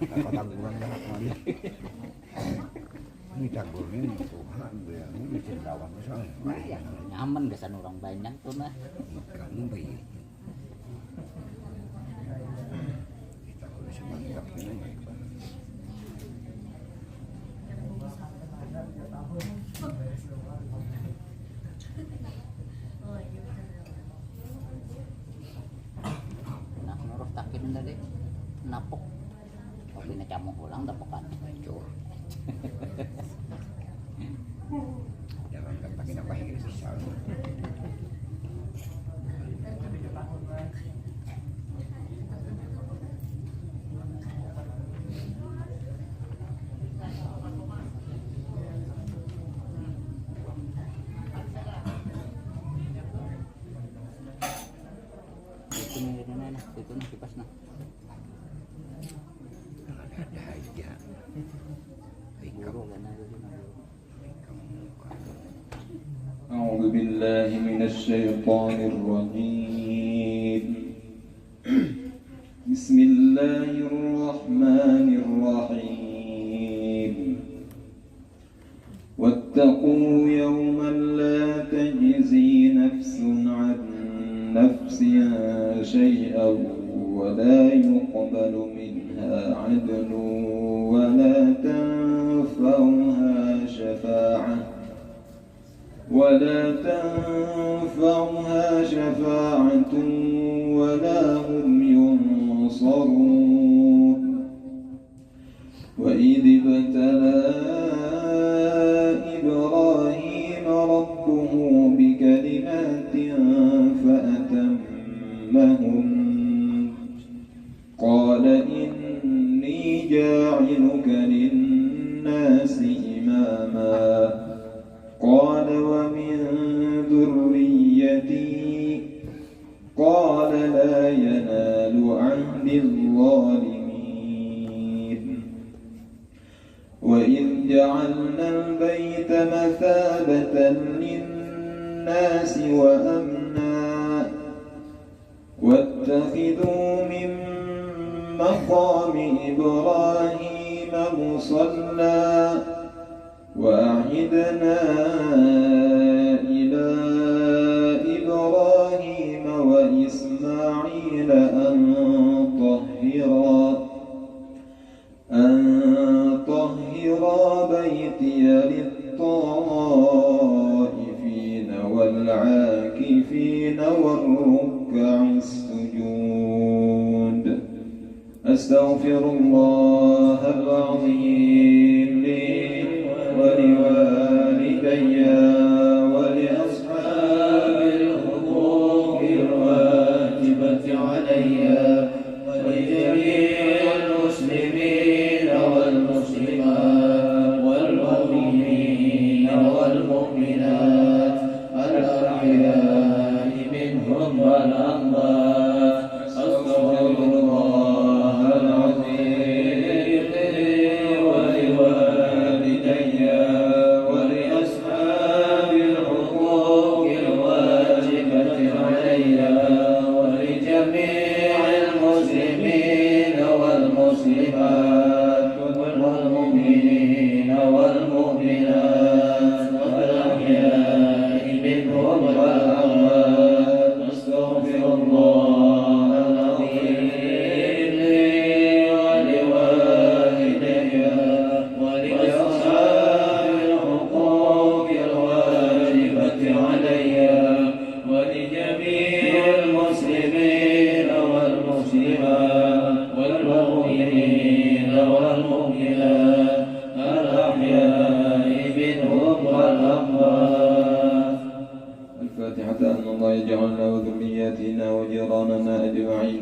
Katanggulan lahat man. Ini tanggulan Tuhan dia, ini cintawan saya. Nyaman kesan orang banyak tuh nah. Kamu baik. Kita kalau semantap ini baik banget. Nak nurut takin tadi napok. Tapi nak kamu pulang tapokan. Cur. Jangan katakin apa yang bisa. Itu nih kipas nah. أعوذ بالله من الشيطان الرجيم بسم الله الرحمن الرحيم واتقوا يوما لا تجزي نفس عن نفس شيئا ولا يقبل منها عدل ولا تنفعها شفاعة ولا هم ينصرون وإذ ابتلى إبراهيم ربه بكلمات فأتمهن قال إني جاعلك للناس إماما قال ومن ذريتي قال لا ينال عهد الظالمين وإذ جعلنا البيت مثابة للناس وأمنا واتخذوا من مقام إبراهيم مصلى وأعهدنا إلى إبراهيم وإسماعيل أن طهرا بيتي للطائفين والعاكفين والركع السجود أستغفر الله العظيم لي ولوالدي ولأصحاب الحقوق الواجبة علي ولجميع المسلمين والمسلمات والمؤمنين والمؤمنات الأحياء منهم والأموات أستغفر الله العظيم لي ولوالدي ولأصحاب الحقوق الواجبة علي ولجميع المسلمين والمسلمات والمؤمنين والمؤمنات والأحياء منهم والأموات أستغفر الله العظيم لي ولوالدي ولأصحاب الحقوق الواجبة علي ولجميع المسلمين والمسلمات والمؤمنين والمؤمنات الأحياء منهم والأموات. الفاتحة. أن الله يجعلنا وذرياتنا وجيراننا أجمعين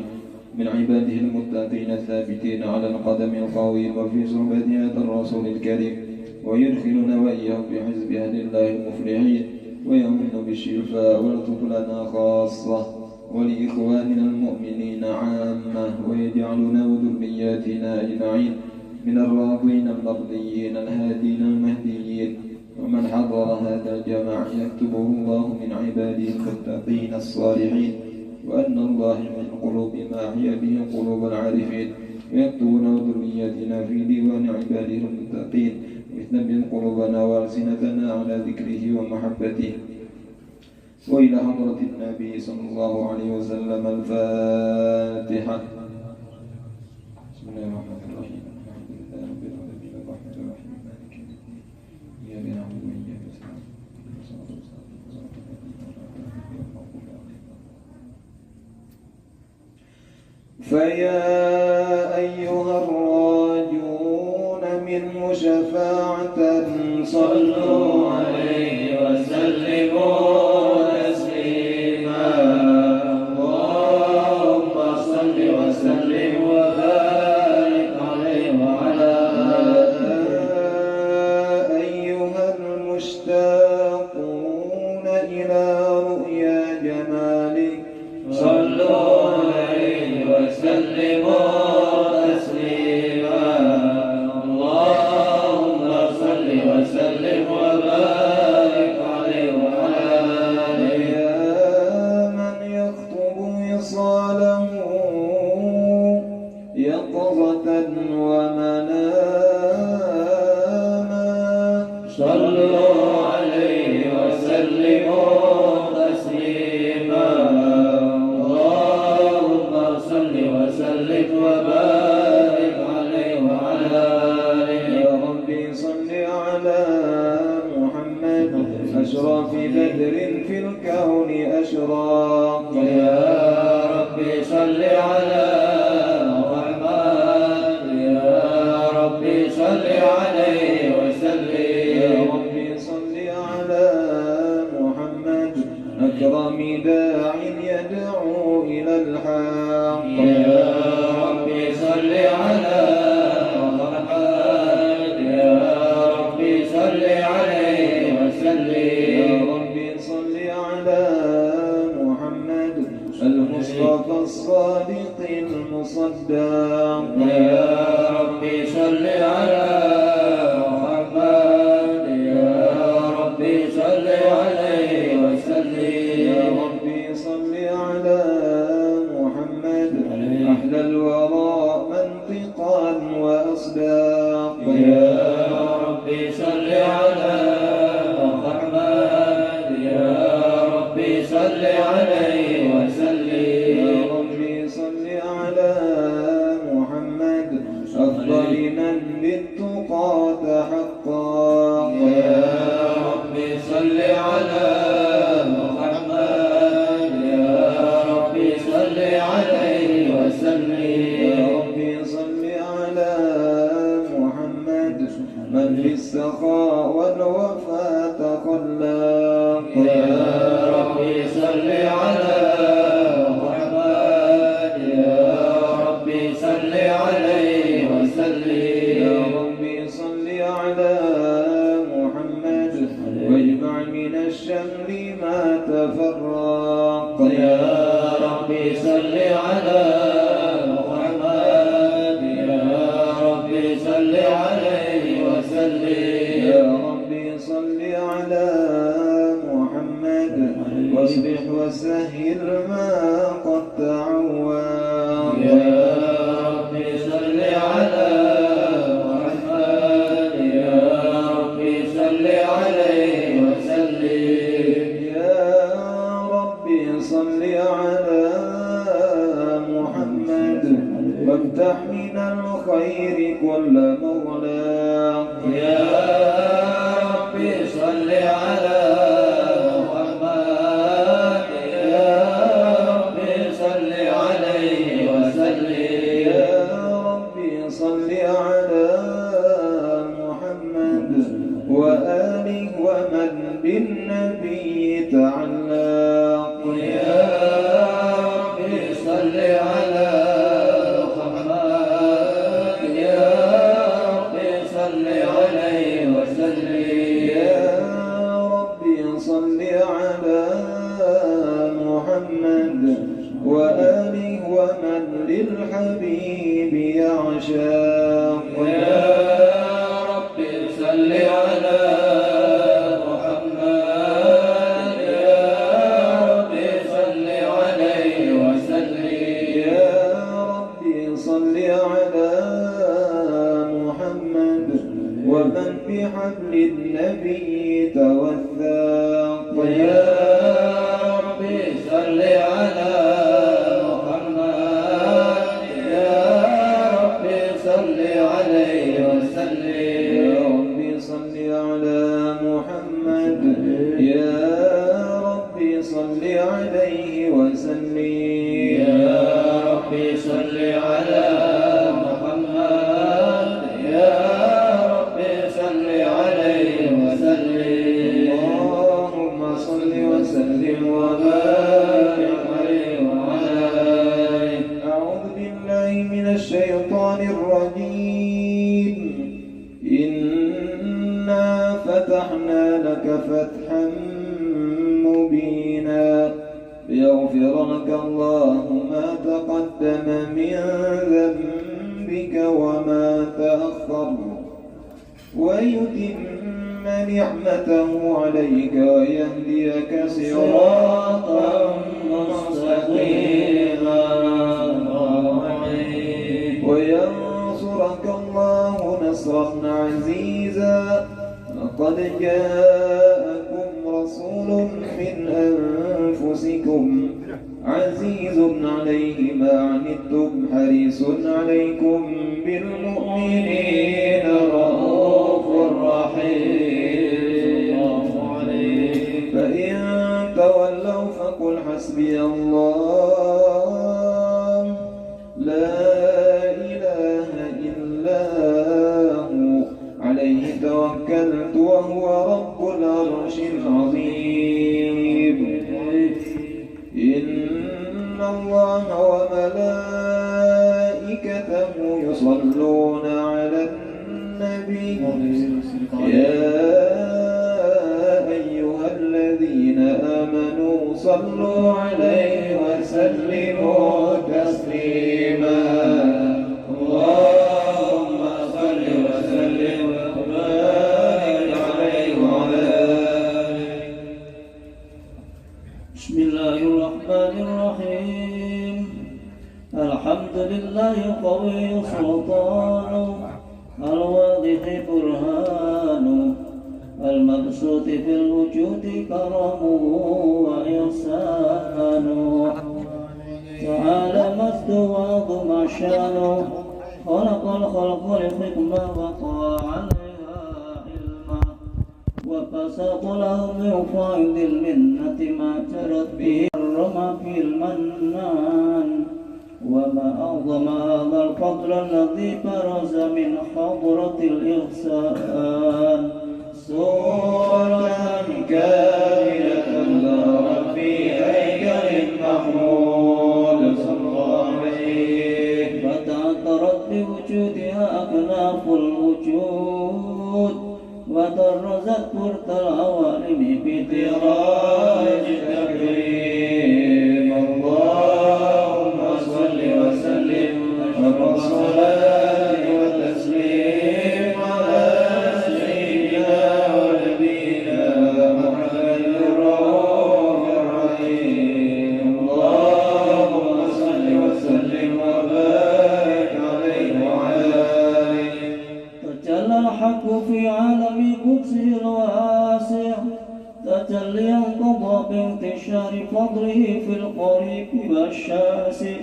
من عباده المتقين الثابتين على القدم القويم وفي صحبة هذا الرسول الكريم ويدخلنا وإياهم في حزب أهل الله المفلحين ويمن بالشفاء والطف لنا خاصة ولإخواننا المؤمنين عامة ويجعلنا وذرياتنا أجمعين من الراضين المرضيين الهادين المهديين ومن حضر هذا الجمع يكتبه الله من عباده المتقين الصالحين وأن الله يحب القلوب ما أحيا به قلوب العارفين ويكتبنا ذرياتنا في ديوان عباده المتقين ويثبت قلوبنا وألسنتنا على ذكره ومحبته وإلى حضرة النبي صلى الله عليه وسلم. الفاتحة. بسم الله الرحمن الرحيم. الحمد لله رب العالمين الرحمن الرحيم مالك يوم الدين إياك نعبد وإياك نستعين صراط المستقيم صراط الذين أنعمت عليهم غير المغضوب عليهم. فيا أيها الراجون منه شفاعة صلوا عليه وسلموا تسليما. اللهم صل وسلم وبارك عليه وعلى أيها المشتاقون إلى رؤيا جمالك صلوا عليه وسلموا تسليما. اللهم صل وسلم وبارك عليه وعلى آله. يا من يخطب وصاله يقظة ومناما صلوا عليه وسلموا تسليما. اللهم صل وسلم وبارك عليه وعلى آله. يا ربي صل على محمد أشرف بدر في الكون أشراق. يا ربي صل على محمد. يا ربي صل عليه وسلم. يا ربي صل على محمد أكرم داع يدعو إلى الحق. يا ربي صل على محمد. يا ربي صل عليه وسلم. يا ربي صل على محمد المصطفى الصادق المصدق. يا ربي صل على محمد. يا ربي صل عليه وسلم. يا ربي صل على محمد أحلى الورى منطقا وأصداق. يا ربي صل على محمد. يا ربي صل عليه وسلم. يا ربي صل على محمد أفضل من بالتقى تحقق. يا ربي صل على محمد. يا ربي صل عليه وسلم. يا ربي صل على محمد من في السخاء والوفاء تخلق. يا ربي صل على محمد. يا ربي صل عليه وسلم. يا ربي صل على محمد واجمع من الشمل ما تفرق. يا ربي صل على محمد. يا ربي صل عليه وسلم. يا ربي صل على محمد واصبح وسهل ما قد تعوق. يا ربي صل على محمد. يا ربي صل عليه وسلم. يا ربي صل على محمد وافتح من الخير كل مغلاق. يا ربي صل على محمد. يا ربي صل عليه وسلم. يا ربي صل على محمد وآله ومن بالنبي تعلق. يا ربي صل على محمد. يا ربي صل عليه وسلم. يا ربي صل على محمد وآله ومن للحبيب يعشق. يا ربي صل على محمد. يا ربي صل عليه وسلم. صل على محمد ومن بحبل النبي توثق يا ربي صل على محمد يا ربي صل عليه وسلم يا ربي صل على محمد يا ربي صل عليه وسلم يا ربي صل على محمد يا ربي صل عليه وسلم اللهم صل وسلم وبارك عليه وعلى آله. أعوذ بالله من الشيطان الرجيم. إنا فتحنا لك فتحا مبينا ليغفر لك الله ما تقدم من ذنبك وما تأخر ويتم نعمته عليك ويهديك صراطا مستقيما وينصرك الله نصرا عزيزا. لقد جاءكم رسول من أنفسكم عزيز عليه ما عنتم حريص عليكم بالمؤمنين رؤوف رحيم. فإن تولوا فقل حسبي الله لا إله إلا هو عليه توكلت وهو رب العرش العظيم. إن الله وملائكته يصلون على النبي يا أيها الذين آمنوا صلوا عليه وسلموا تسليما. اللهم صل وسلم وبارك عليه وعلى آله. بسم الله الرحمن الرحيم. الحمد لله قوي سلطانه الواضح برهانه المبسوط في الوجود كرمه وإحسانه تعالى مجده وعظم شانه خلق الخلق لحكمة وقع عليها علما وبسط له من فائض المنة ما جرت به الرمى في المنان. وما أعظم هذا الفضل الذي برز من حضرة الإحسان. سورة كاملة ظهرت في هيكل محمود صلى الله عليه فتعطرت بوجودها أكناف الوجود وطرزت برد العوالم بدراج التكريم. اللهم صل وسلم والصلاة والتسليم على سيدنا ونبينا محمد الرؤوف الرحيم. اللهم صل وسلم وبارك عليه وعلى آله. تجلى الحق في عالم قدسه الواسع تجليا قضى بانتشار فضله في القريب والشاسع.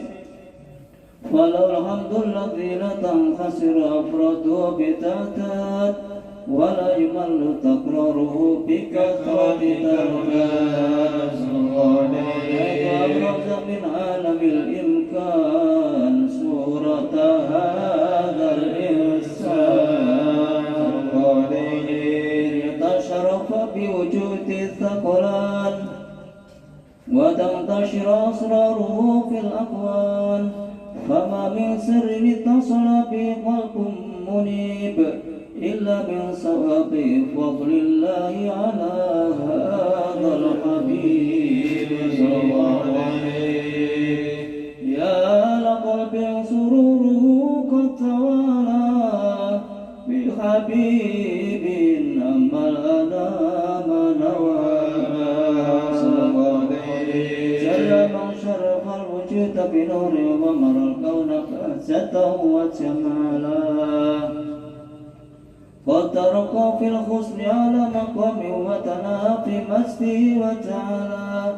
فله الحمد الذي لا تنحصر أفراده بتعداد ولا يمل تكراره بكثرة تركات. أبرز من عالم الإمكان صورة هذا الإنسان يتشرف بوجود الثقلان وتنتشر أسراره في الأكوان. فما من سر اتصل به قلب منيب إلا من ثواب فضل الله على هذا الحبيب صلى الله عليه. يا لقلب سروره قد توالى بحبيب أما الأنام نوالا صلى الله عليه. جل من شرف الوجود بنور ومر الكون فأزال عزة وجمالا فترقى في الحسن على مقام وتنا في مجده وتعالى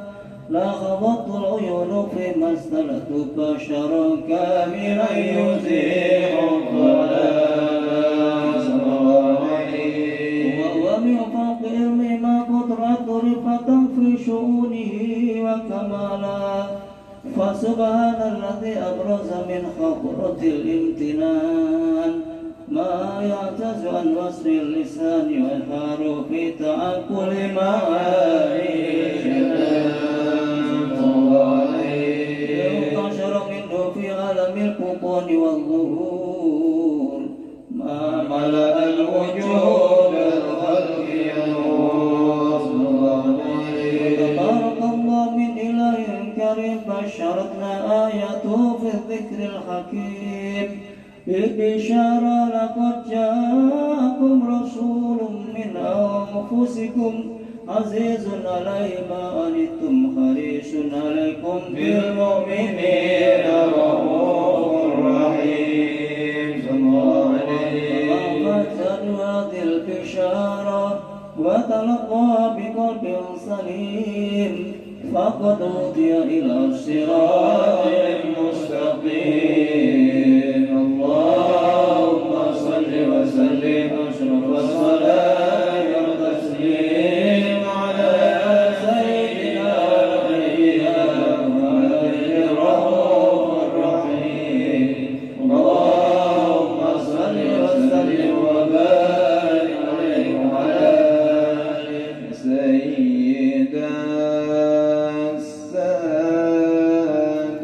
لا خضت العيون فيما استلت بشرا كاملا يزيح الضلال وهو من فوق علم ما قدرت رفة في شؤونه وكمالا فسبحان الذي أبرز من خبرة الامتنان ما يعتز عن وصل اللسان والحروف تعقل معاني انتشر منه في عالم البطون والظهور ما ملأ الوجود الخلق ينور تبارك الله من إله كريم بشرتنا آياته في الذكر الحكيم بالبشارى لقد جاءكم رسول من أنفسكم عزيز عليه ما عنتم حريص عليكم بالمؤمنين رؤوف رحيم فقد هذه البشارى وتلقى بقلب سليم فقد هدي إلى الصراط المستقيم اللهم صل وسلم أشرف الصلاة والتسليم على سيدنا ونبينا محمد الرؤوف الرحيم اللهم صل وسلم وبارك عليه وعلى آله سيدنا السادات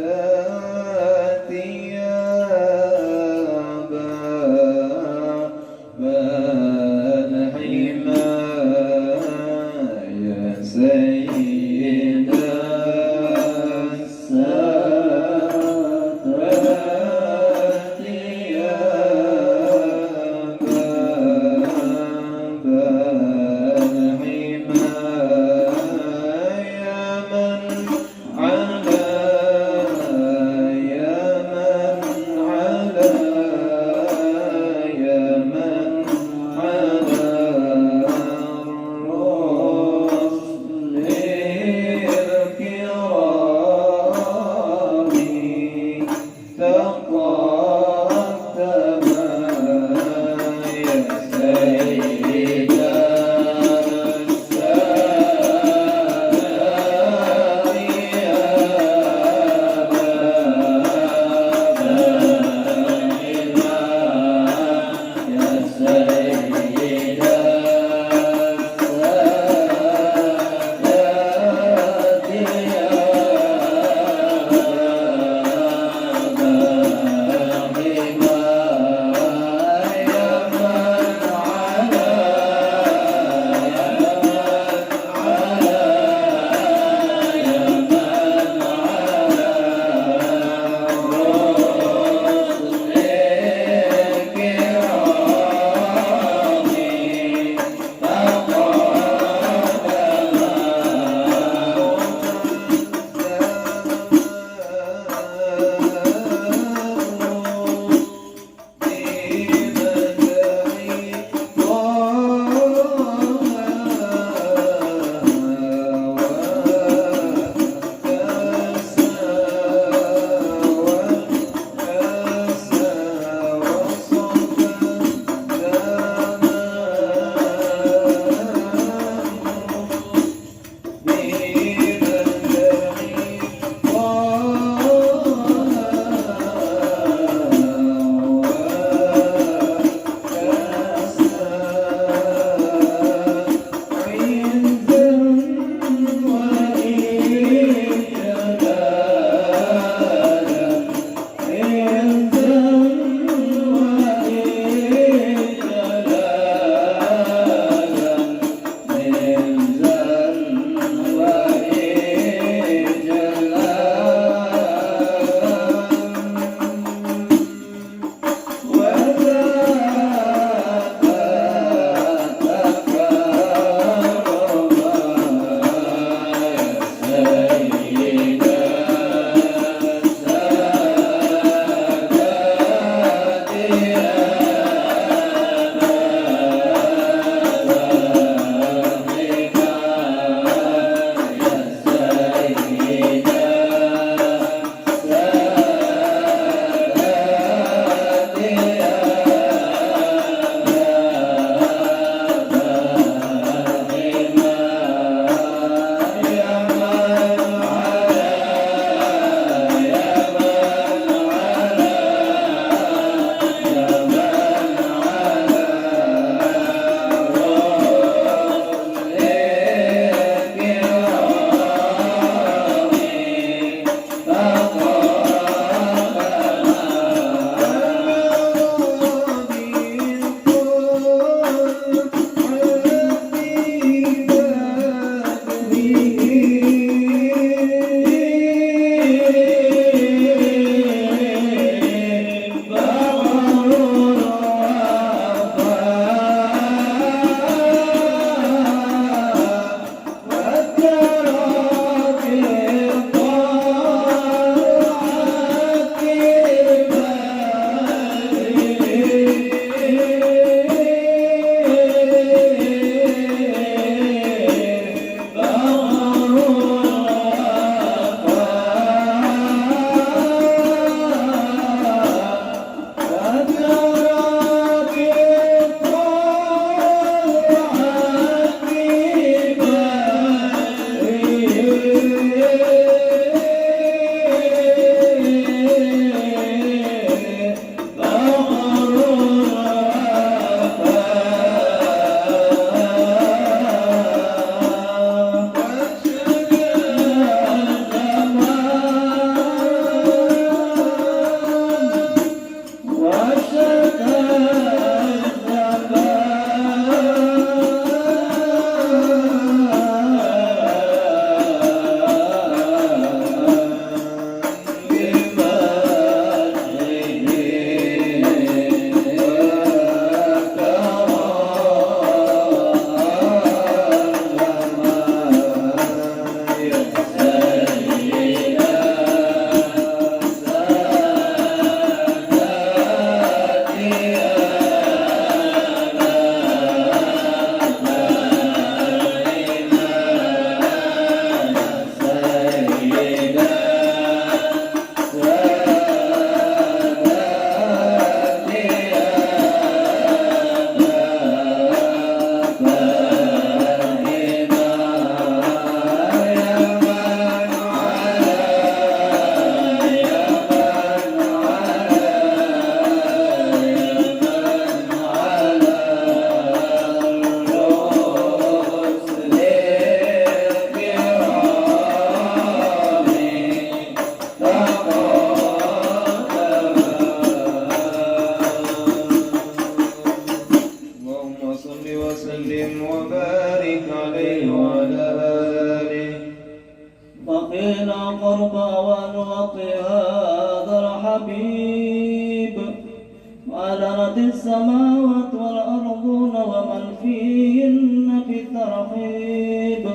تبادرت السماوات والأرضون ومن فيهن بالترحيب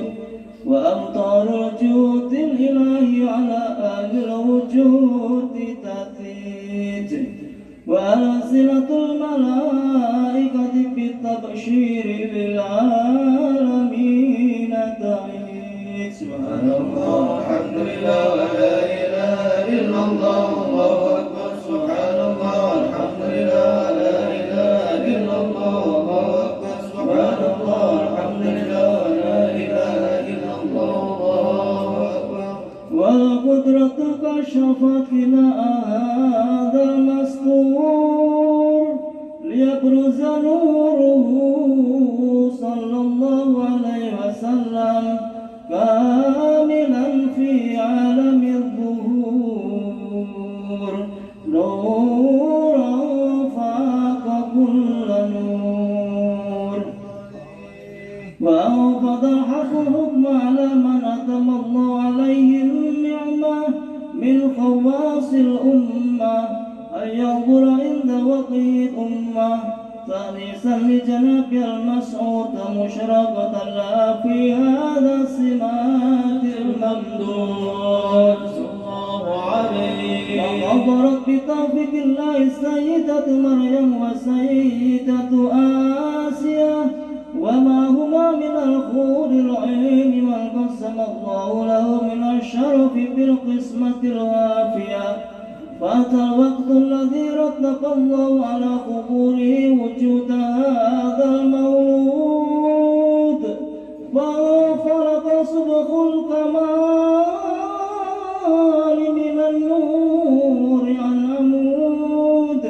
وأمطار الجود الإلهي على أهل الوجود تثيت وألسنة الملائكة بالتبشير للعالمين تعيد سبحان الله الحمد لله ولا إله إلا الله الله أكبر سبحان الله الحمد لله ولا إله إلا الله الله أكبر سبحان الله الحمد لله ولا إله إلا الله الله أكبر والقدرة كشفت غناء هذا المستور ليبرز نوره صلى الله عليه وسلم كاملا في عالم الظهور نورا فاق كل نور وأوفض الحق الحكم على من أتم الله عليه النعمة من خواص الأمة أن ينظر عند وقي الأمة تأنيسا لجناب المسعود مشرقة لها في هذا السمات الممدود صلى الله عليه وقبرت بتوفيق الله السيدة مريم وسيدة آسيا وما هما من الخور العين من قسم الله له من الشرف بالقسمة الوافية فأتى الوقت الذي رتب الله على قبوره وجود هذا المولود فانفرق سبخ الكمال من النور عن عمود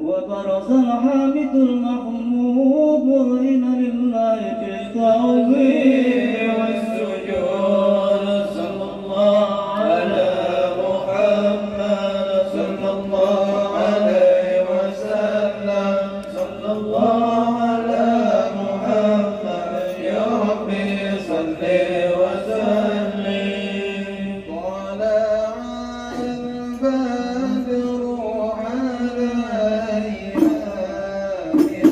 وبرز الحامد المحمود مذعنا لله بالتعظيم والسجود صلى الله على محمد صلى الله عليه وسلم صلى الله على محمد يا ربي صل وسلم طلع البدر علينا من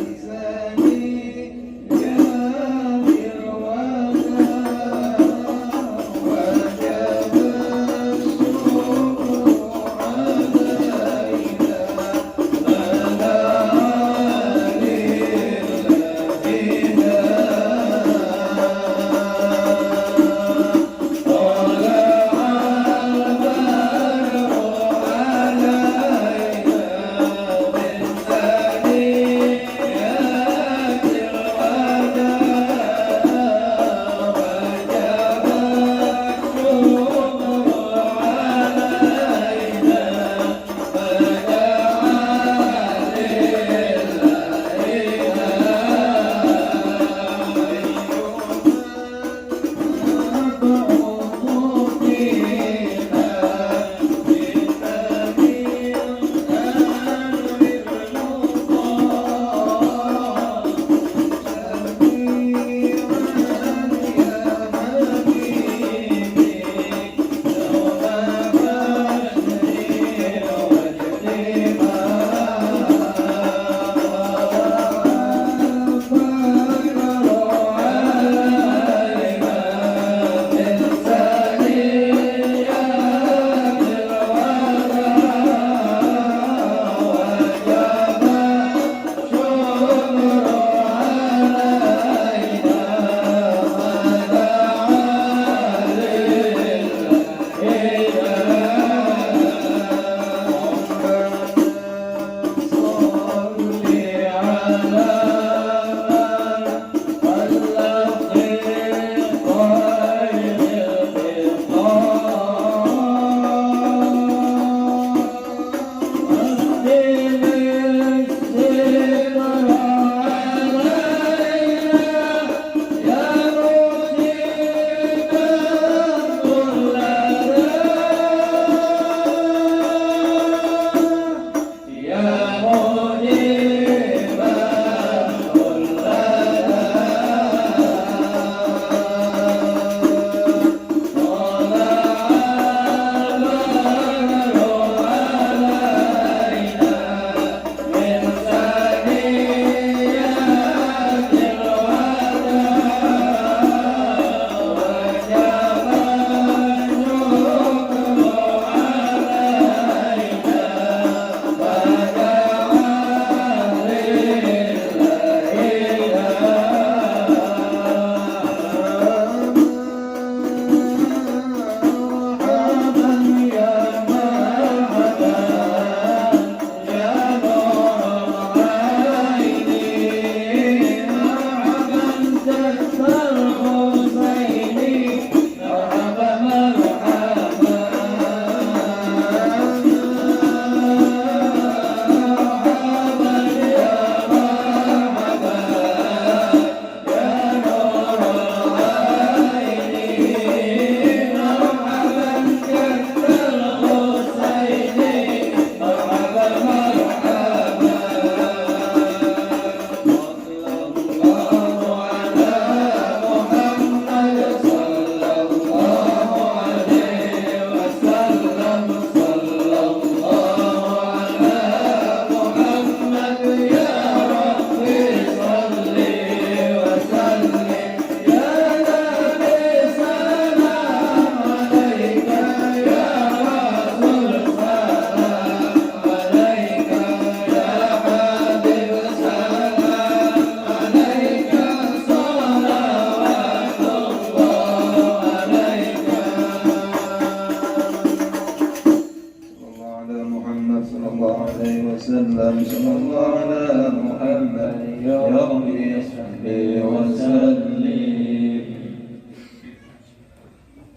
وسلم صلى الله على محمد يا ربي صل وسلم.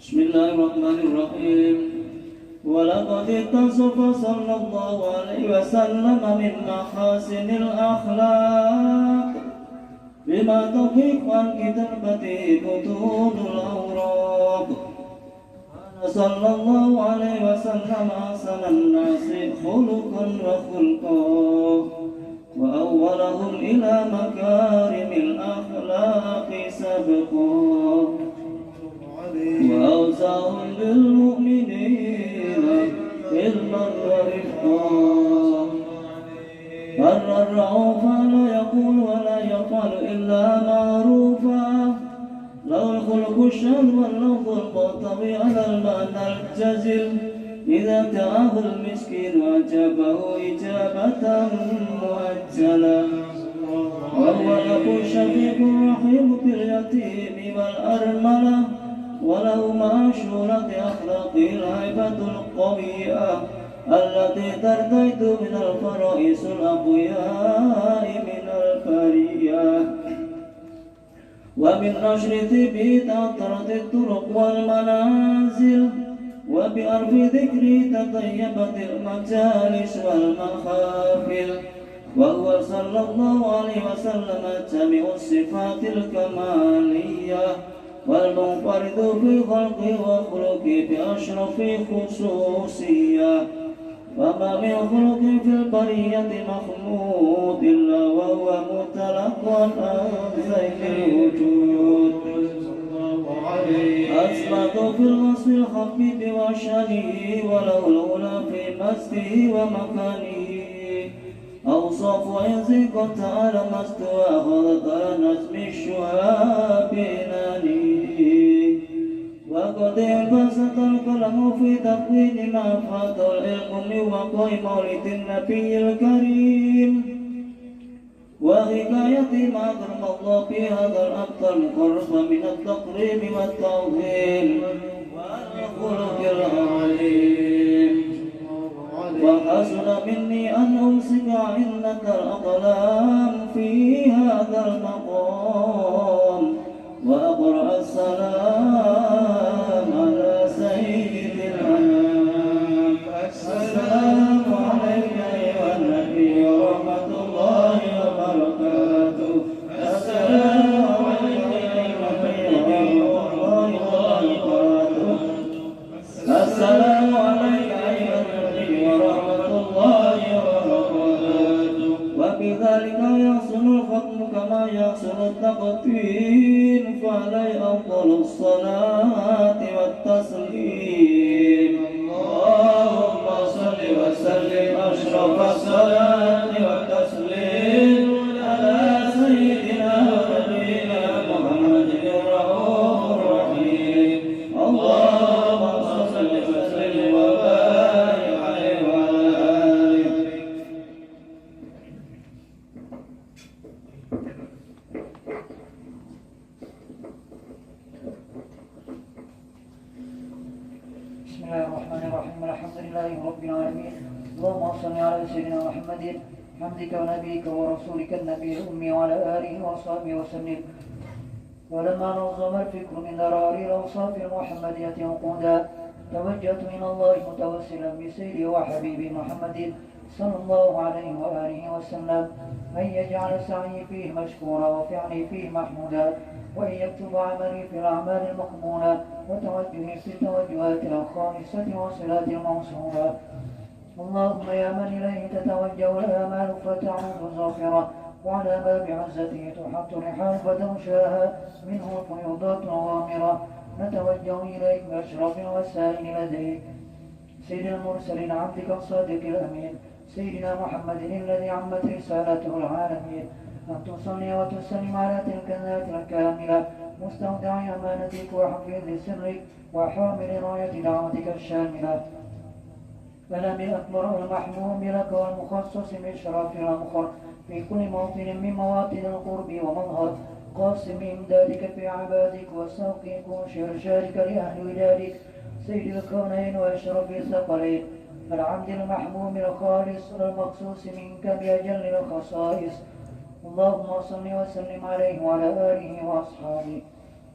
بسم الله الرحمن الرحيم. ولقد اتصف صلى الله عليه وسلم من محاسن الأخلاق بما تضيق عن كتابته بطون الأوراق. قال صلى الله عليه وسلم أحسن الناس خلقا وخلقا وأولهم إلى مكارم الأخلاق سبقا وأوسعهم بالمؤمنين علما ورفقا. بر الرؤوف لا يقول ولا يفعل إلا معروفا له الخلق الشهر واللفظ القطبي على المعنى الجزل إذا دعاه المسكين أجابه إجابة مؤجلة. وهو يقول الشفيق الرحيم باليتيم والأرملة وله معشورة أخلاق الهيبة القوية التي ترتيت من الفرائس الأقوياء من البرية. ومن نشر طبه تأثرت الطرق والمنازل وبأرف ذكري تطيبت المجالس والمخافل. وهو صلى الله عليه وسلم جميع الصفات الكمالية والمنفرد في خلقه وخلقه بأشرف خصوصية. وما من خلق في البرية مخلوق إلا وهو متلقى عن زيف الوجود. أثبت في الوصف الخفيف وشانه وله الأولى في مسته ومكانه. أوصاف ويزيق تعالى ما استوى غلط على نجم الشهاب نانيه. وقد انبسط القلم في تقويم ما فات العلم من وقع مولد النبي الكريم وحكاية ما ضرب الله في هذا الأبطال المقرب من التقريب والتعظيم والخلق العليم. وحسن مني أن أمسك عندك الأقلام في هذا المقام وأقرأ السلام على سيد الأنام. السلام عليك أيها النبي ورحمة الله وبركاته. السلام عليك أيها النبي ورحمة الله وبركاته. السلام عليك أيها النبي ورحمة الله وبركاته. وبذلك يحسن الختم كما يحسن التقديم فعليه أفضل الصلاة والتسليم. اللهم صل وسلم أشرف الصلاة والتسليم على سيدنا ونبينا محمد الرؤوف الرحيم. اللهم صل وسلم وبارك عليه وعلى آله. بسم الله الرحمن الرحيم. الحمد لله رب العالمين. اللهم صل على سيدنا محمد حمدك ونبيك ورسولك النبي الأمي وعلى آله وصحبه وسلم. ولما نظم الفكر من ضراري الأوصاف المحمدية عقودا توجهت إلى الله متوسلا بسيدي وحبيبي محمد صلى الله عليه وآله وسلم أن يجعل سعي فيه مشكورا وفعلي فيه محمودا وأن يكتب عملي في الأعمال المقبولة وتوجهي في التوجهات الخالصة وصلات الموصولة. اللهم يا من إليه تتوجه الآمال فتعود ظافرة وعلى باب عزته تحط رحال فتغشاها منه الفيوضات الغامرة. نتوجه إليك بأشرف الوسائل لديك سيد المرسلين عبدك الصادق الأمين سيدنا محمد الذي عمت رسالته العالمين أن تصلي وتسلم على تلك الذات الكاملة مستودع أمانتك وحفيظ سرك وحامل راية دعوتك الشاملة. فلم الأكبر المحموم لك والمخصص بشرف الأمخر في كل موطن من مواطن القرب ومظهر قاسم إمدادك في عبادك وسوقك وشرشارك لأهل ولادك سيد الكونين وأشرف الثقلين العبد المحموم الخالص المخصوص منك بأجل الخصائص. اللهم صل وسلم عليه وعلى آله وأصحابه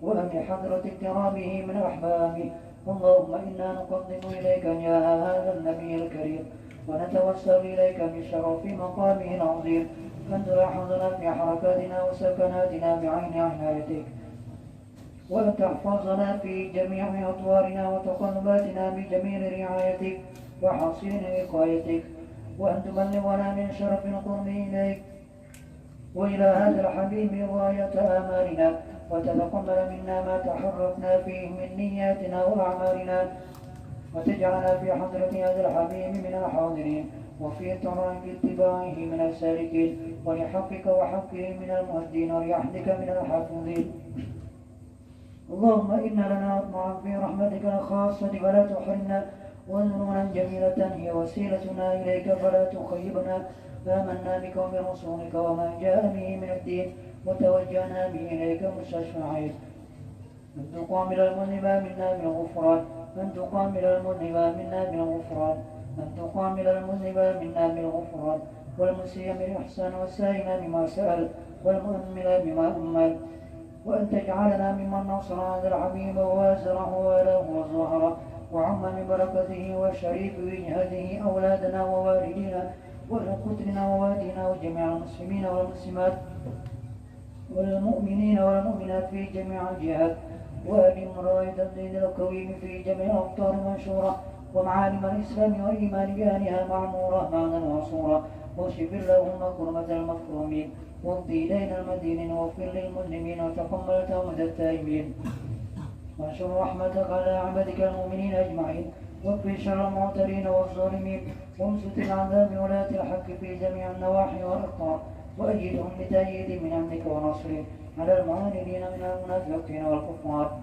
وأهل حضرة اكرامه من أحبابه. اللهم إنا نقدم إليك جاه هذا النبي الكريم ونتوسل إليك بشرف مقامه العظيم أن تلاحظنا في حركاتنا وسكناتنا بعين عنايتك، وأن تحفظنا في جميع أطوارنا وتقلباتنا بجميل رعايتك وحصين وقايتك، وأن تبلغنا من شرف القرب إليك وإلى هذا الحبيب غاية آمالنا، وتتقبل منا ما تحركنا فيه من نياتنا وأعمالنا، وتجعلنا في حضرة هذا الحبيب من الحاضرين، وفي طريق اتباعه من السالكين، ولحقك وحقه من المهدين، ولعهدك من الحافظين. اللهم إنا لنا أطمع في رحمتك الخاصة فلا تحرمنا، وذنونا جميلة هي وسيلتنا إليك فلا تخيبنا. آمنا بك وبرسولك وما جاء به من الدين، وتوجهنا به إليك مستشفعين. أن تقامل المذنب منا بالغفران، أن تقامل المذنب منا بالغفران، أن تقامل المذنب منا بالغفران، والمسيء بالإحسان، والسائل بما سأل، والمؤمل بما أمل، وأن تجعلنا ممن نصر هذا الحبيب ووازره وله وظهره، وعم ببركته وشريف وجهته أولادنا ووالدينا وقتلنا ووالدينا وجميع المسلمين والمسلمات والمؤمنين والمؤمنات في جميع الجهات، وأدم راية الدين القويم في جميع الأقطار المنشورة، ومعالم الإسلام والإيمان بأهلها معمورة معنا وصورة، واشف اللهم كرمة المكرومين، واقضي إلينا المدينين، واغفر للمسلمين، وتقبل توبة التائبين، وانشر رحمتك على عبادك المؤمنين أجمعين، واكفي شر المعترين والظالمين، وامسك العذاب ولاة الحق في جميع النواحي والأقطار، وأيدهم بتأييد من عندك ونصره على المعاندين من المنافقين والكفار.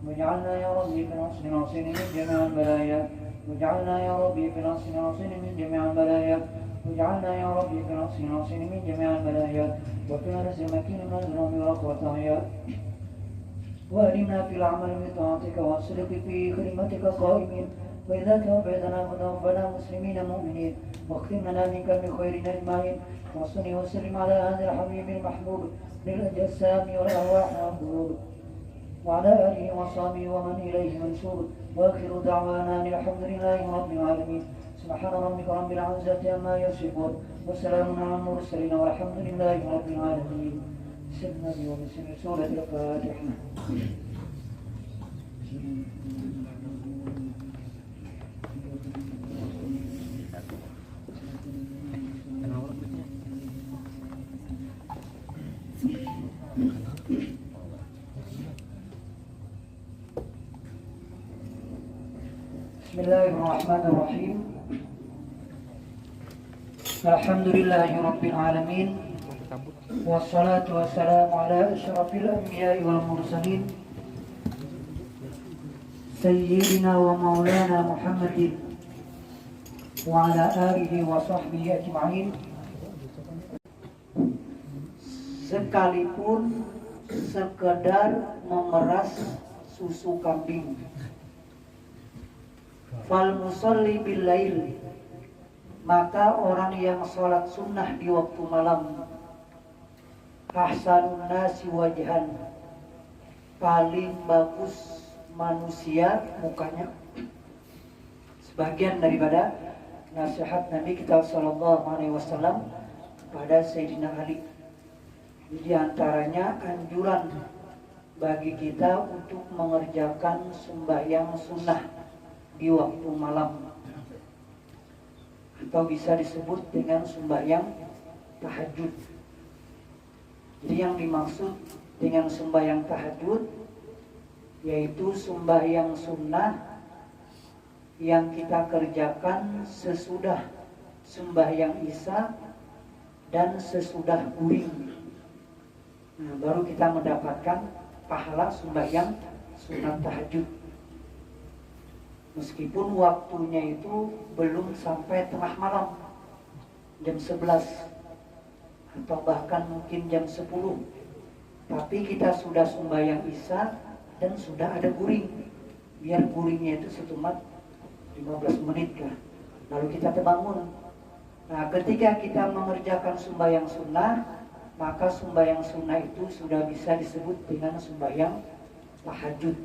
واجعلنا يا ربي في نصر ناصر من جميع البلايا، واجعلنا يا ربي في نصر ناصر من جميع البلايا، واجعلنا يا ربي في نصر ناصر من جميع البلايا، وفي رزق مكين من الذنوب والخطايا. وأرنا في العمل بطاعتك والصدق في خدمتك قائمين، وإذا توفيتنا فتوفنا مسلمين مؤمنين، واختم لنا منك بخير أجمعين. وصل وسلم على هذا الحبيب المحبوب للأجسام والأرواح والقلوب، وعلى آله وصحبه ومن إليه منسوب. وآخر دعوانا الحمد لله رب العالمين. سبحان ربك رب العزة عما يصفون، وسلام على المرسلين، والحمد لله رب العالمين. بسم الله وبسم سورة الفاتحة. بسم الله الرحمن الرحيم. الحمد لله رب العالمين، والصلاة والسلام على أشرف الأنبياء والمرسلين سيدنا ومولانا محمد وعلى آله وصحبه أجمعين. Sekalipun sekedar memeras susu kambing, fal musalli bil lail, maka orang yang sholat sunnah di waktu malam, ahsanun nasi wajhan, paling bagus manusia mukanya. Sebagian daripada nasihat Nabi kita sallallahu alaihi wasallam pada Sayyidina Ali, di antaranya anjuran bagi kita untuk mengerjakan sembahyang sunnah di waktu malam, atau bisa disebut dengan sembahyang tahajud. Jadi yang dimaksud dengan sembahyang tahajud yaitu sembahyang sunnah yang kita kerjakan sesudah sembahyang isya dan sesudah guring. Nah, baru kita mendapatkan pahala sembahyang sunat tahajud. Meskipun waktunya itu belum sampai tengah malam, jam 11 atau bahkan mungkin jam 10, tapi kita sudah sembahyang isya dan sudah ada guring. Biar guringnya itu setemat 15 menit lah, lalu kita terbangun. Nah, ketika kita mengerjakan sembahyang sunnah, maka sembahyang sunnah itu sudah bisa disebut dengan sembahyang tahajud.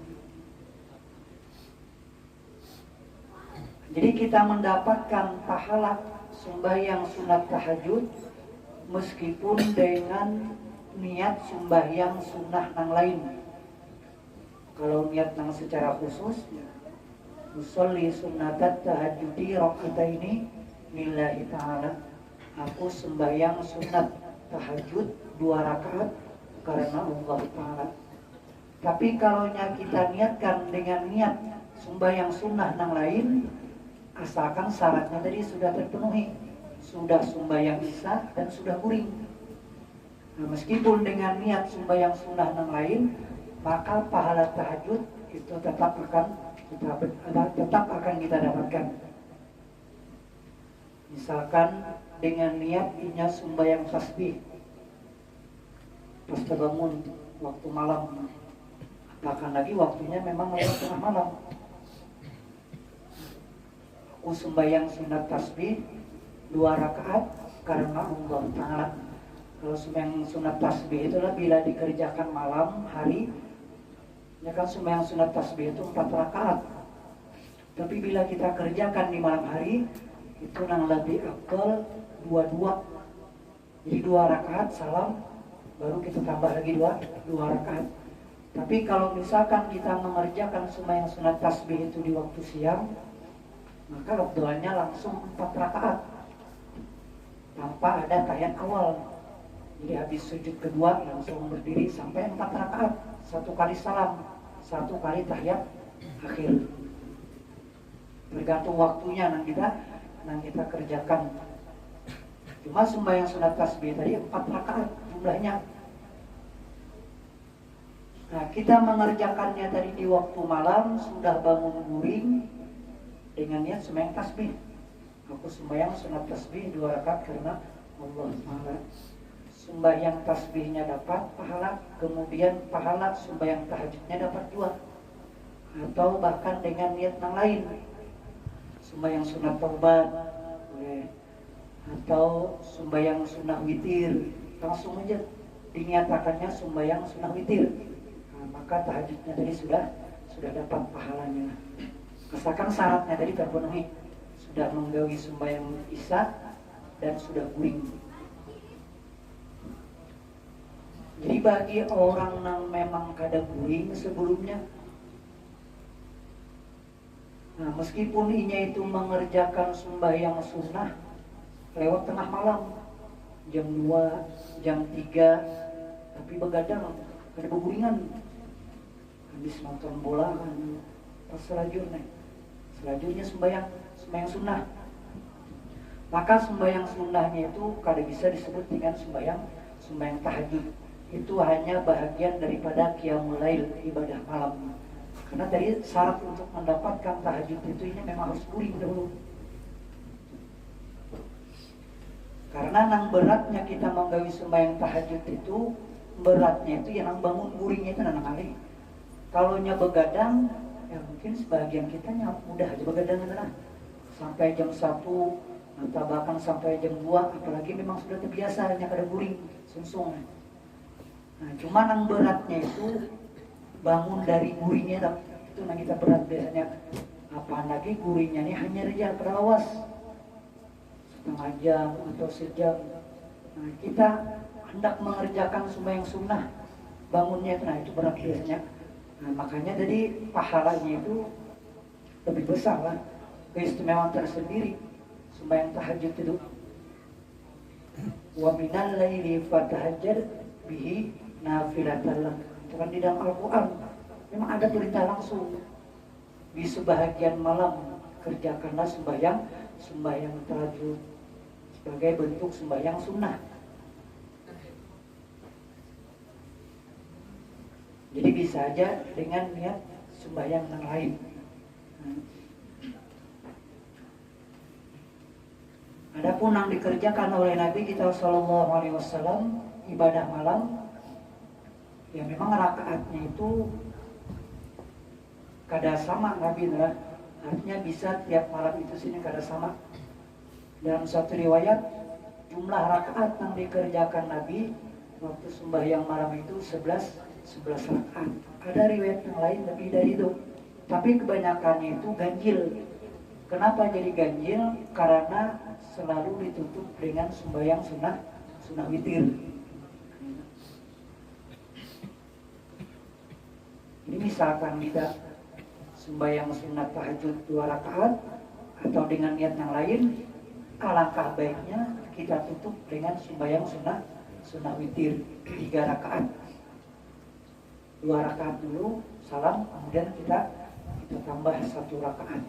Jadi kita mendapatkan pahala sembahyang sunat tahajud meskipun dengan niat sembahyang sunnah yang lain. Kalau niat yang secara khusus, usolli sunnatat tahajudi rakaataini lillahi ta'ala, aku sembahyang sunat tahajud 2 rakaat karena Allah Ta'ala. Tapi kalau kita niatkan dengan niat sembahyang sunnah yang lain, asalkan syaratnya tadi sudah terpenuhi, sudah sembahyang isya dan sudah guring. Nah, meskipun dengan niat sembahyang sunnah yang lain, maka pahala tahajud itu tetap akan kita dapatkan. Misalkan dengan niat inya sembahyang tasbih pas terbangun waktu malam, bahkan lagi waktunya memang lewat tengah malam, aku sembahyang sunat tasbih 2 rakaat karena Allah Ta'ala. Kalau sembahyang sunat tasbih itulah bila dikerjakan malam hari, ya kan sembahyang sunat tasbih itu 4 rakaat. Tapi bila kita kerjakan di malam hari, itu yang lebih afdal 2-2. Jadi 2 rakaat salam, baru kita tambah lagi 2 rakaat. Tapi kalau misalkan kita mengerjakan sembahyang sunat tasbih itu di waktu siang, maka afdalnya langsung 4 rakaat tanpa ada tahiyat awal. Jadi habis sujud kedua langsung berdiri sampai 4 rakaat, 1 kali salam, 1 kali tahiyat akhir. Tergantung waktunya yang kita kerjakan. Cuma sembahyang sunat tasbih tadi 4 rakaat jumlahnya. Nah, kita mengerjakannya tadi di waktu malam, sudah bangun guring dengan niat sembahyang tasbih. Aku sembahyang sunat tasbih 2 rakaat karena Allah Ta'ala. Sembahyang tasbihnya dapat pahala, kemudian pahala sembahyang tahajudnya dapat 2. Atau bahkan dengan niat yang lain, sembahyang sunat taubat boleh, atau sembahyang sunnah witir, langsung aja dinyatakannya sembahyang sunnah witir. Nah, maka tahajudnya tadi sudah dapat pahalanya. Asalkan syaratnya tadi terpenuhi, sudah menggawi sembahyang isya dan sudah guring. Jadi bagi orang yang memang kada guring sebelumnya, nah meskipun inya itu mengerjakan sembahyang sunnah lewat tengah malam, jam 2, jam 3, tapi begadang, kada beguringan, habis nonton bola kan, pas selanjutnya sembahyang sunnah, maka sembahyang sunnahnya itu kada bisa disebut dengan sembahyang tahajud. Itu hanya bahagian daripada qiyamul lail, ibadah malam. Karena tadi syarat untuk mendapatkan tahajud itu ini memang harus guring dahulu. Karena nang beratnya kita menggawi sembahyang tahajud itu, beratnya itu yang bangun guringnya itu nang kali. Kalau nya begadang, ya mungkin sebagian kita mudah aja begadang lah. Sampai jam 1 atau bahkan sampai jam 2, apalagi memang sudah terbiasa hanya kada guring, sungsung. Nah, cuma nang beratnya itu bangun dari guringnya, itu nang kita berat biasanya. Apaan lagi guringnya ini hanya rejal perawas setengah jam atau sejam. Nah, kita hendak mengerjakan sembahyang sunnah, bangunnya itu, nah itu berat biasanya. Nah, makanya jadi pahalanya itu lebih besar lah, keistimewaan tersendiri sembahyang tahajud itu. Wa minal laili fatahajjad bihi nafilatan lak. Itu kan di dalam Al-Quran memang ada perintah langsung, di sebahagian malam kerjakanlah sembahyang tahajud sebagai bentuk sembahyang sunnah. Jadi bisa aja dengan niat sembahyang yang lain. Adapun yang dikerjakan oleh Nabi kita Shallallahu Alaihi Wasallam ibadah malam, ya memang rakaatnya itu kada sama Nabi lah. Artinya bisa tiap malam itu sini kada sama. Dalam satu riwayat jumlah rakaat yang dikerjakan Nabi waktu sembahyang malam itu 11 rakaat. Ada riwayat yang lain lebih dari itu. Tapi kebanyakannya itu ganjil. Kenapa jadi ganjil? Karena selalu ditutup dengan sembahyang sunnah witir. Ini misalkan kita sembahyang sunat tahajud 2 rakaat atau dengan niat yang lain, alangkah baiknya kita tutup dengan sembahyang sunnah witir 3 rakaat. 2 rakaat dulu salam, kemudian kita tambah 1 rakaat.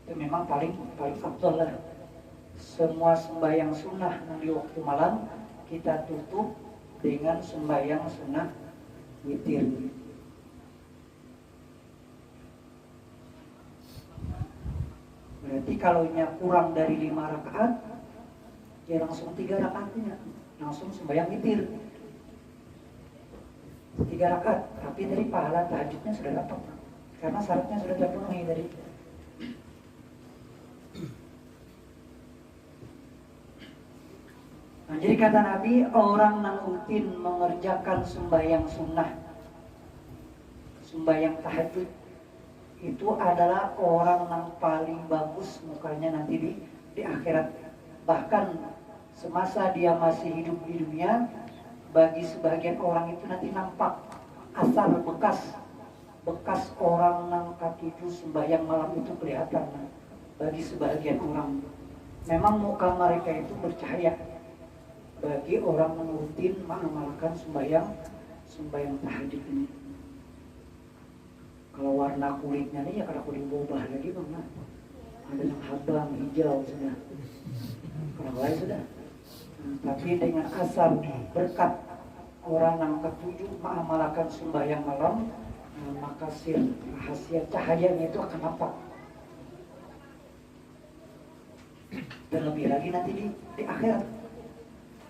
Itu memang paling afdal lah. Semua sembahyang sunnah yang di waktu malam kita tutup dengan sembahyang sunnah witir. Berarti kalau kurang dari 5 rakaat, ya langsung 3 rakaatnya, langsung sembahyang witir 3 rakaat. Tapi dari pahala tahajudnya sudah dapat, karena syaratnya sudah terpenuhi dari. Nah, jadi kata Nabi, orang yang rutin mengerjakan sembahyang sunnah, sembahyang tahajud, itu adalah orang yang paling bagus mukanya nanti di akhirat. Bahkan semasa dia masih hidup di dunia, bagi sebagian orang itu nanti nampak asar bekas orang yang katujuh sembahyang malam itu kelihatan. Bagi sebagian orang memang muka mereka itu bercahaya. Bagi orang yang rutin mengamalkan sembahyang tahajud ini. Kalau warna kulitnya nih ya kada kulit berubah lagi bang. Ada yang habang, hijau sudah. Kalau lain sudah. Tapi dengan asar berkat orang yang ketujuh mengamalkan sembahyang malam, maka rahasia cahayanya itu akan nampak. Terlebih lagi nanti di akhirat.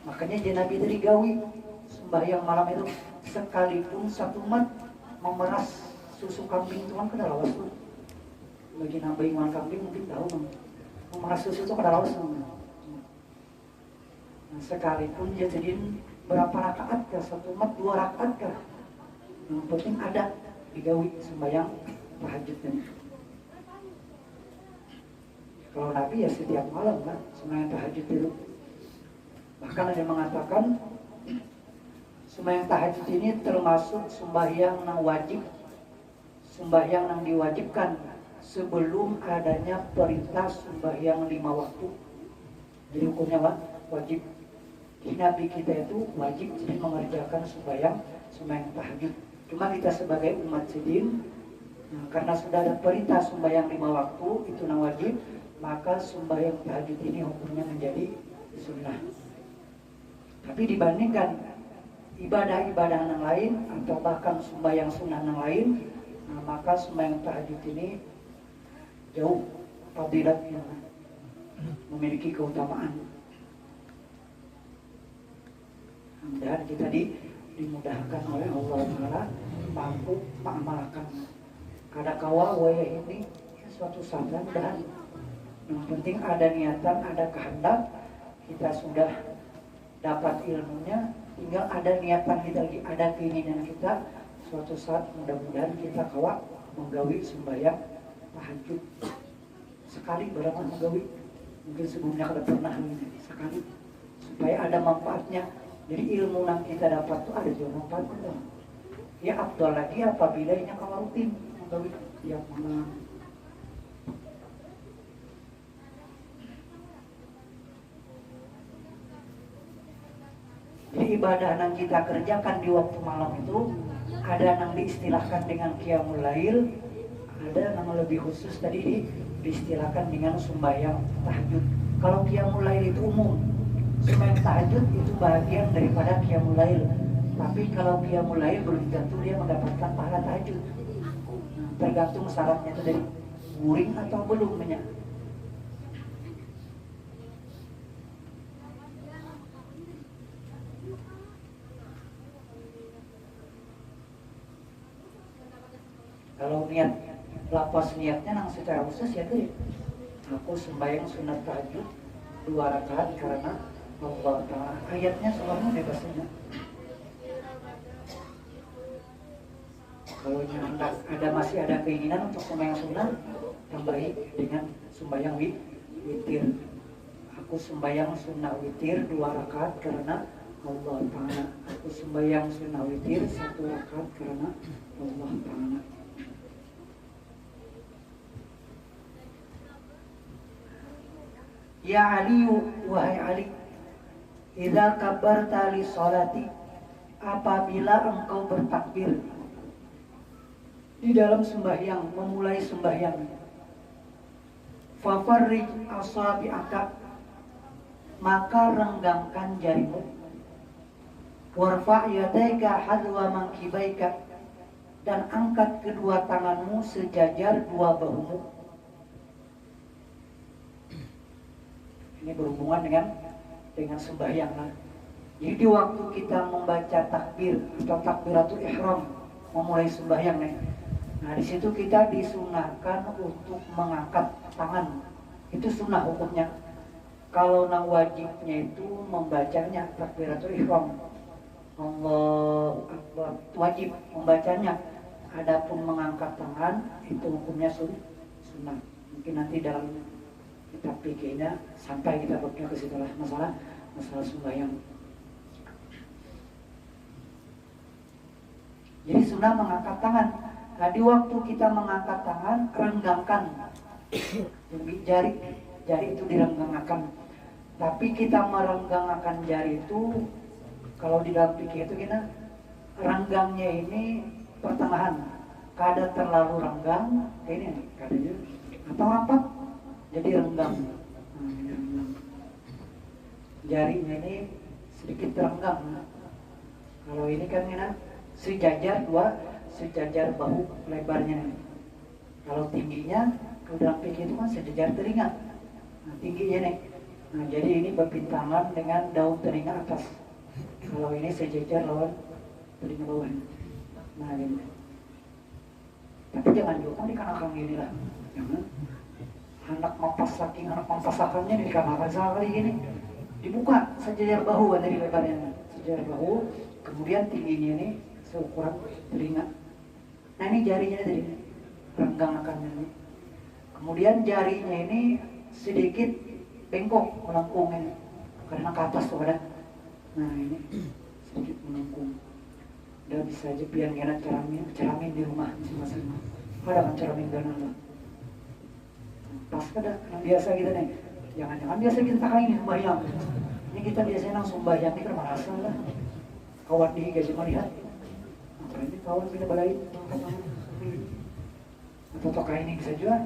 Makanya dia Nabi tadi gawi sembahyang malam itu, sekalipun satu umat memeras susu kambing itu kan kada lawas tuh. Bagi nambahin iman kambing mungkin tahu bang. Memeras susu itu kada lawas bang. Nah, sekalipun dia jadiin berapa rakaat kah, satu umat 2 rakaat kah, yang penting ada digawi sembahyang tahajudnya. Kalau Nabi ya setiap malam kan sembahyang tahajud itu. Bahkan ada yang mengatakan sembahyang tahajud ini termasuk sembahyang yang wajib, sembahyang yang diwajibkan sebelum adanya perintah sembahyang 5 waktu. Jadi hukumnya wajib. Di Nabi kita itu wajib jadi mengerjakan sembahyang tahajud. Cuma kita sebagai umat sedin, karena sudah ada perintah sembahyang 5 waktu itu yang wajib, maka sembahyang tahajud ini hukumnya menjadi sunnah. Tapi dibandingkan ibadah-ibadah yang lain atau bahkan sembahyang sunnah yang lain, maka sembahyang tahajud ini jauh fadilatnya, memiliki keutamaan. Mudah-mudahan kita dimudahkan oleh Allah Ta'ala mampu mengamalkan. Kadakawa waya ini suatu saat mudahan. Yang penting ada niatan, ada kehendak, kita sudah dapat ilmunya, tinggal ada niatan kita lagi, ada keinginan kita, suatu saat mudah-mudahan kita kawak menggawi sembahyang tahajud sekali berapa menggawi, mungkin sebelumnya kada pernah ini sekali, supaya ada manfaatnya. Jadi ilmu yang kita dapat itu ada juga manfaatnya. Ya afdal lagi apabila ini kalau rutin menggawi tiap malam. Jadi ibadah yang kita kerjakan di waktu malam itu ada yang diistilahkan dengan qiyamul lail, ada yang lebih khusus tadi diistilahkan dengan sembahyang tahajud. Kalau qiyamul lail itu umum, sembahyang tahajud itu bagian daripada qiyamul lail. Tapi kalau qiyamul lail belum tentu dia mendapatkan pahala tahajud. Tergantung syaratnya itu dari guring atau belum banyak. niat lapas niatnya nang secara khusus ya tuh aku sembahyang sunat tahajud 2 rakaat karena Allah Ta'ala. Ayatnya semuanya bebasnya. Kalau masih ada keinginan untuk sembahyang sunat, tambahi dengan sembahyang witir. Aku sembahyang sunnah witir 2 rakaat karena Allah Ta'ala. Aku sembahyang sunnah witir 1 rakaat karena Allah Ta'ala. Ya Ali, wahai Ali, idza kabarta li sholati, apabila engkau bertakbir di dalam sembahyang, memulai sembahyang, fafarrij asabi'aka, maka renggangkan jarimu, warfa' yadaika hadwa mankibaika, dan angkat kedua tanganmu sejajar 2 bahumu. Ini berhubungan dengan sembahyang. Jadi di waktu kita membaca takbir atau takbiratul ihram, memulai sembahyang nih. Nah di situ kita disunahkan untuk mengangkat tangan. Itu sunnah hukumnya. Kalau nang wajibnya itu membacanya takbiratul ihram, Allahu Akbar, wajib membacanya. Adapun mengangkat tangan itu hukumnya sunnah. Mungkin nanti dalam kitab fikihnya sampai kita babnya ke situ lah masalah sembahyang. Jadi sunnah mengangkat tangan. Nah di waktu kita mengangkat tangan, renggangkan jari itu direnggangkan. Tapi kita merenggangkan jari itu kalau di dalam fikih itu kita renggangnya ini pertengahan. Kadang terlalu renggang, ini kadang atau rapat. Jadi renggang. Jarinya ini sedikit renggang. Kalau ini kan sejajar bahu lebarnya. Kalau tingginya, kalau dalam fikih itu kan sejajar telinga. Nah, tingginya nih. Nah, jadi ini berpintangan dengan daun telinga atas. Kalau ini sejajar lawan telinga bawah. Nah, ini. Tapi jangan juga di kanan gini lah. Jangan. Anak mampasakannya di kanan sekali gini. Dibuka sejajar bahu kan dari lebarnya. Sejajar bahu, kemudian tingginya ini seukuran telinga. Nah ini jarinya tadi, renggangkannya ini. Kemudian jarinya ini sedikit bengkok melengkung ini, karena ke atas tuh ada. Nah ini sedikit melengkung. Udah bisa aja biar kena ceramin di rumah masing-masing. Ada kan ceramin ganan. Pas ada yang biasa kita nih. Jangan-jangan biasa kita tak ini sembahyang. Ini kita biasanya langsung sembahyang ini karena merasa lah. Kawan di gaji melihat. Apa ini kawan kita balain? Atau toka ini bisa juga.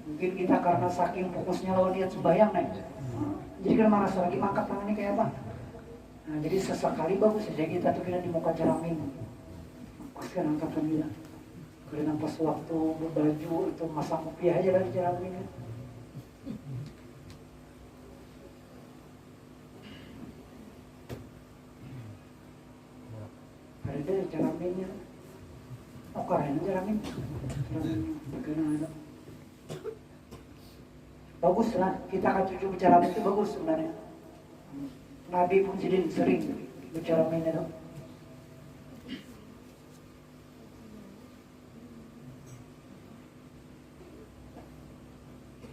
Mungkin kita karena saking fokusnya lawan lihat sembahyang nih. Jadi kan merasa lagi mangkat tangannya kayak apa? Nah jadi sesekali bagus saja kita tuh kita di muka ceramin. Lepaskan angkatan dia. Karena pas waktu berbaju atau masang kopiah aja dari ceramin. Ada ceraminnya. Oh keren ceramin. Bagaimana? Bagus lah, kita akan cucu bicara itu bagus sebenarnya. Nabi pun jadi sering bicara itu.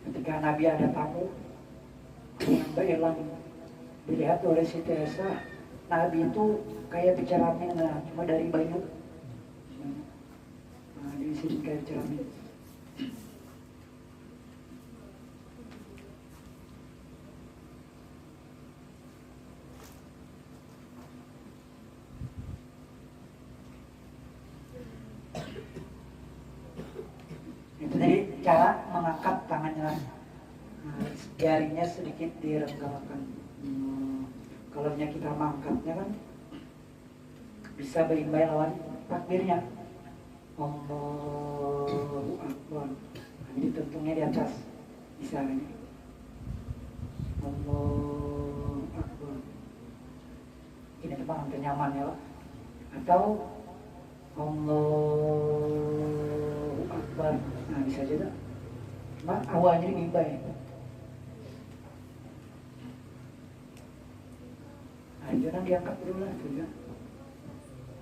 Ketika Nabi ada tamu yang berelang dilihat oleh Siti Aisyah, Nabi itu kayak bicara cuma dari bayu. Nah, di sini kayak bicara itu tadi cara mengangkat tangannya, jarinya sedikit direnggangkan. Kalau kita mengangkatnya kan bisa berimbang lawan takbirnya. Allahu Akbar. Jadi tentungnya di atas bisa ini. Allahu Akbar. Ini tempat hampir nyaman ya Pak. Atau Allahu akbar. Nah bisa aja tak? Cuma awalnya dimimba ya. Nah jangan diangkat dulu lah tuh ya.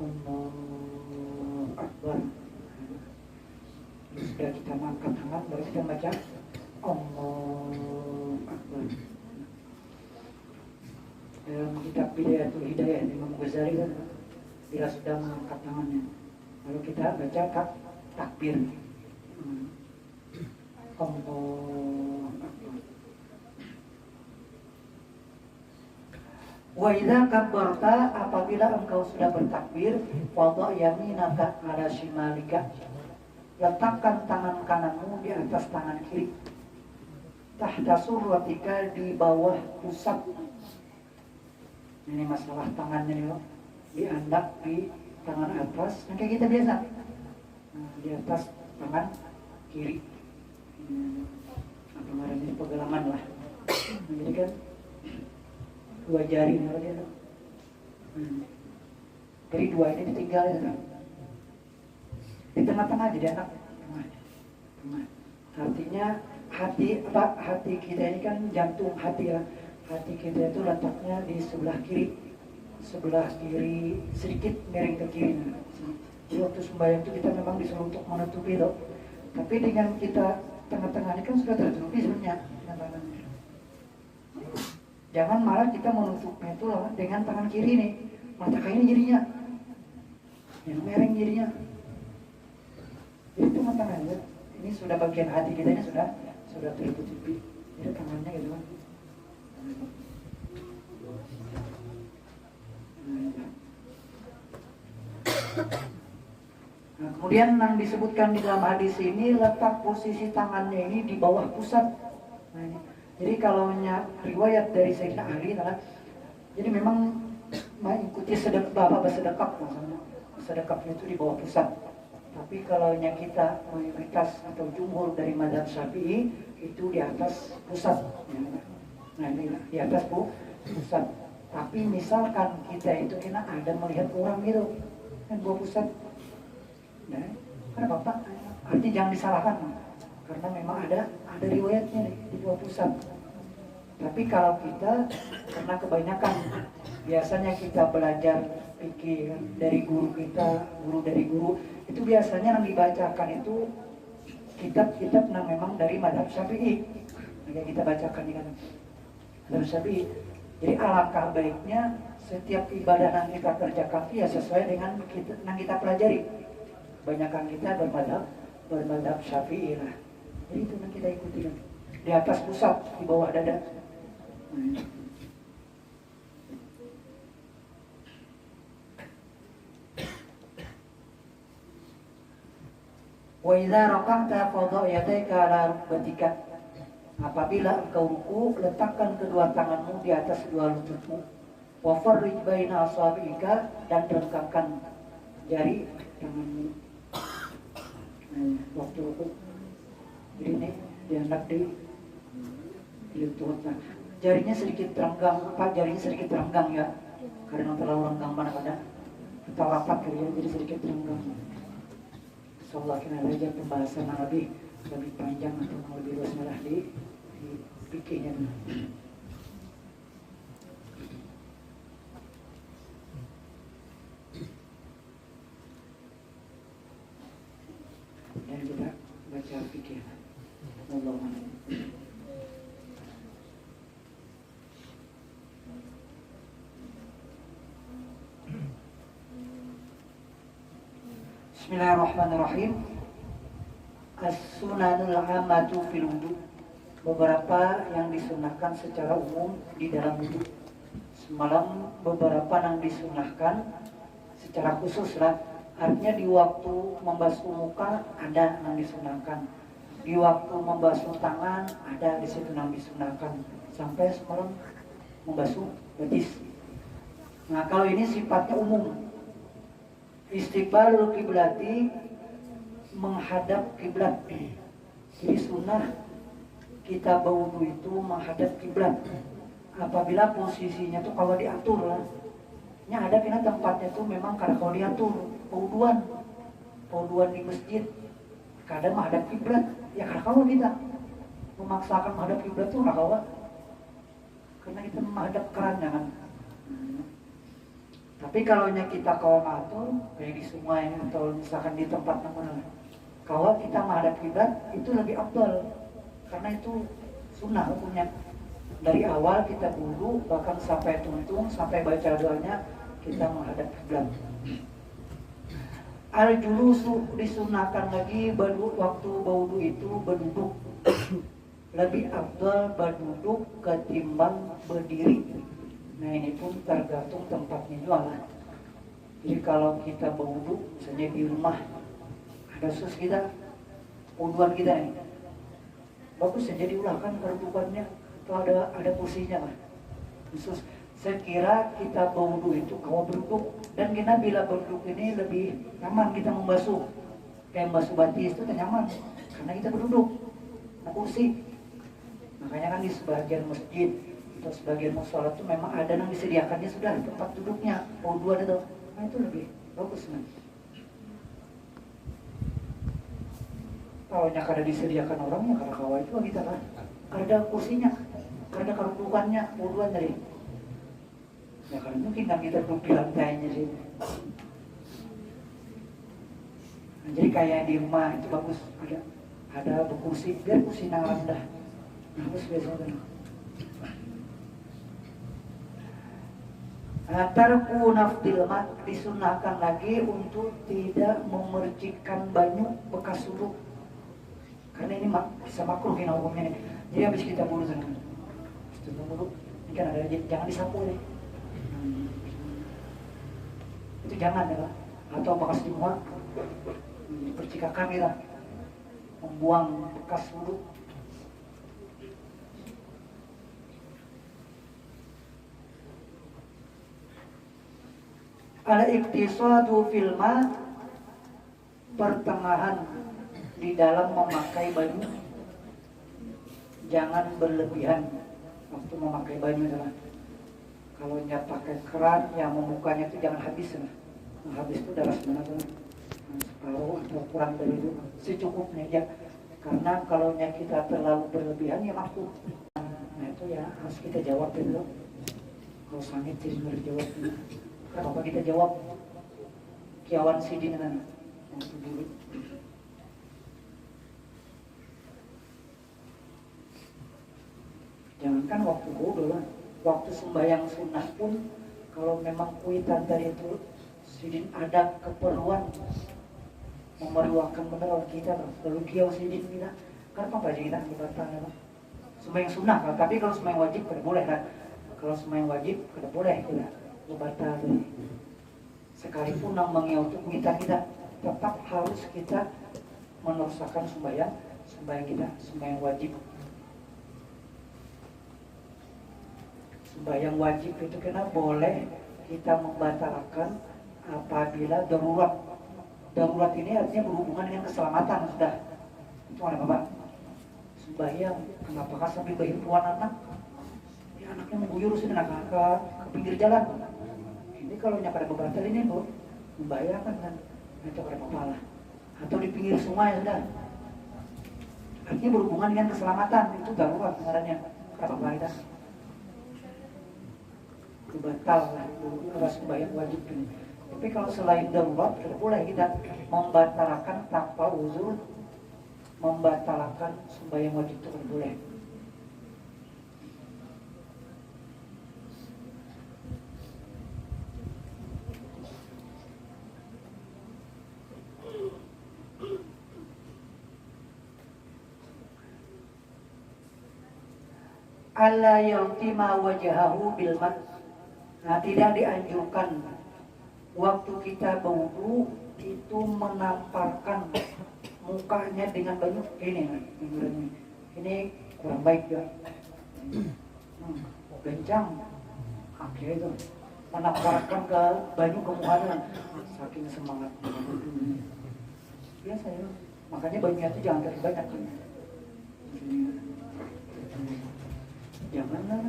Allahu akbar. Sudah kita angkat tangan, baru kita baca Allahu akbar. Dalam kitab Bidayatul Hidayah Imam Ghazali kan bila sudah mengangkat tangannya, lalu kita baca takbir. Allahu akbar. Wa idza kabbarta, apabila engkau sudah bertakbir, wadha yaminaka ala shimalika, letakkan tangan kananmu di atas tangan kiri, tahta surratika, di bawah pusat. Ini masalah tangannya nih loh, diandak di tangan atas, yang kayak kita biasa. Nah, di atas tangan kiri. Apa namanya ini pegelangan lah. Nah, jadi kan dua jari nih dia loh. Jadi dua ini ditinggal ya kan. Di tengah-tengah jadi anak. Tengah. Artinya hati kita ini kan jantung hati ya. Hati kita itu letaknya di sebelah kiri sedikit miring ke kiri. Jadi waktu sembahyang itu kita memang disuruh untuk menutupi loh. Tapi dengan kita tengah-tengah ini kan sudah tertutupi sebenarnya. Jangan malah kita menutupnya itu loh dengan tangan kiri nih, mata kakinya jadinya yang miring jadinya. Jadi tengah-tengahnya ini sudah bagian hati kita ini sudah tertutupi. Jadi tangannya gitu kan. Nah, kemudian yang disebutkan di dalam hadis ini, letak posisi tangannya ini di bawah pusat. Nah, ini. Jadi kalau riwayat dari Sayyidina Ali, jadi memang mengikuti sedekap maksudnya. Sedekapnya itu di bawah pusat. Tapi kalau kita mayoritas atau jumhur dari mazhab Syafi'i itu di atas pusat. Nah ini di atas pusat. Tapi misalkan kita itu ada melihat orang gitu kan bawah pusat. Nah, ada bapak. Artinya jangan disalahkan, karena memang ada riwayatnya nih di bawah pusat. Tapi kalau kita, karena kebanyakan biasanya kita belajar fikih dari guru kita, dari guru itu biasanya yang dibacakan itu kitab-kitab yang memang dari mazhab Syafi'i. Yang kita bacakan dengan mazhab Syafi'i. Jadi alangkah baiknya setiap ibadah yang kita kerjakan ya sesuai dengan yang kita pelajari. Kebanyakan kita bermadhab Syafi'i lah. Jadi itu yang kita ikuti kan. Di atas pusat, di bawah dada. Wa idza raqa'ta fadha yadayka ala rukbatika. Apabila engkau ruku, letakkan kedua tanganmu di atas dua lututmu. Wa farrij baina asabi'ika, dan rengkangkan jari tanganmu. Waktu ruku. Jadi ini diangkat di lutut. Jarinya sedikit terenggang, jarinya sedikit terenggang ya. Karena terlalu renggang mana pada kita rapat kali ya, jadi sedikit terenggang. Insyaallah kita belajar pembahasan yang lebih panjang atau yang lebih luas malah di fikihnya. Dan kita baca fikih. Wallahu a'lam. Bismillahirrahmanirrahim. As-sunanul 'ammatu fil wudu. Beberapa yang disunahkan secara umum di dalam wudu. Semalam beberapa yang disunahkan secara khusus lah. Artinya di waktu membasuh muka ada yang disunahkan. Di waktu membasuh tangan ada di situ yang disunahkan. Sampai semalam membasuh betis. Nah kalau ini sifatnya umum. Istiqbalul kiblati, menghadap kiblat. Jadi sunnah kita berwudu itu menghadap kiblat. Apabila posisinya tuh kalau diatur lah. Ini ada kena tempatnya tuh memang karena kalau diatur powuduan di masjid. Kadang menghadap kiblat, ya karena kita memaksakan menghadap kiblat itu rakawa. Karena kita menghadap kerannya kan. Tapi kalau kita kawa ngatur, kayak di sungai atau misalkan di tempat mana, kalau kita menghadap kiblat itu lebih afdal. Karena itu sunnah hukumnya. Dari awal kita wudu, bahkan sampai tuntung, sampai baca doanya, kita menghadap kiblat. Al-julusu disunahkan lagi waktu wudu itu berduduk. Lebih afdal berduduk ketimbang berdiri. Nah ini pun tergantung tempatnya juga. Jadi kalau kita berwudu, misalnya di rumah, ada sus kita, wuduan kita nih, bagus saja diulangkan kedudukannya, atau ada kursinya lah. Khusus, saya kira kita berwudu itu kalau berduduk, dan kita bila berduduk ini lebih nyaman kita membasuh. Kayak membasuh batis itu nyaman, karena kita berduduk, nah kursi. Makanya kan di sebagian masjid atau sebagian musola itu memang ada yang disediakannya sudah tempat duduknya, wuduan itu. Nah itu lebih bagus kan. Kalau kada disediakan orangnya karena kawal itu kita kan. Ada kursinya, ada kedudukannya, wuduan tadi. Ya karena mungkin kan kita duduk di lantainya sih. Nah, jadi kayak di rumah itu bagus ada berkursi, biar kursi yang rendah. Nah, bagus biasanya. Tarku nafdil mat disunahkan lagi untuk tidak memercikkan banyu bekas wudhu. Karena ini bisa makruh ini hukumnya nih. Jadi habis kita wudu sana, setelah wudu ini kan ada jangan disapu nih. Itu jangan ya, atau bekas dimuat, percikakan kita membuang bekas wudhu. Al-iqtisadu fil ma, pertengahan di dalam memakai baju. Jangan berlebihan waktu memakai baju adalah. Kalau pakai keran yang membukanya itu jangan habis lah. Habis itu darah sebenarnya separuh atau kurang dari itu secukupnya ya. Karena kalau kita terlalu berlebihan ya makruh. Nah itu ya harus kita jawab dulu. Kalau sangit jadi berjawab. Apa kita jawab kiawan sidin kan waktu dulu. Jangankan waktu wudu lah, waktu sembahyang sunnah pun kalau memang kuitan dari itu sidin ada keperluan memerlukan benar kita lalu kiawan sidin kita kan apa aja kita dibatalkan lah. Sembahyang sunnah kan, tapi kalau sembahyang wajib tidak boleh kan. Kalau sembahyang wajib tidak boleh kita batal. Sekalipun yang mengiautuk kita tetap harus kita meneruskan sembahyang kita, sembahyang wajib. Sembahyang wajib itu kena boleh kita membatalkan apabila darurat. Darurat ini artinya berhubungan dengan keselamatan sudah. Itu ada Bapak. Sembahyang kenapa sampai berhimpuan anak? Ya anaknya mengguyur sudah ke pinggir jalan. Ini kalau pada bebatal ini Bu, membahayakan kan, itu pada kepala. Atau di pinggir sungai sudah. Artinya berhubungan dengan keselamatan, itu darurat sebenarnya. Apa kita? Itu batal lah, harus membayang wajib ini. Tapi kalau selain darurat, tidak boleh kita membatalkan tanpa uzur, membatalkan sembahyang wajib itu tidak boleh. Alla yaltima wajahahu bil mat. Nah, tidak dianjurkan waktu kita berwudu itu menamparkan mukanya dengan banyak ini kurang baik ya. Bencang akhirnya itu menamparkan ke banyak ke mukanya saking semangat. Biasa ya, makanya banyak itu jangan terlalu banyak kan. Janganlah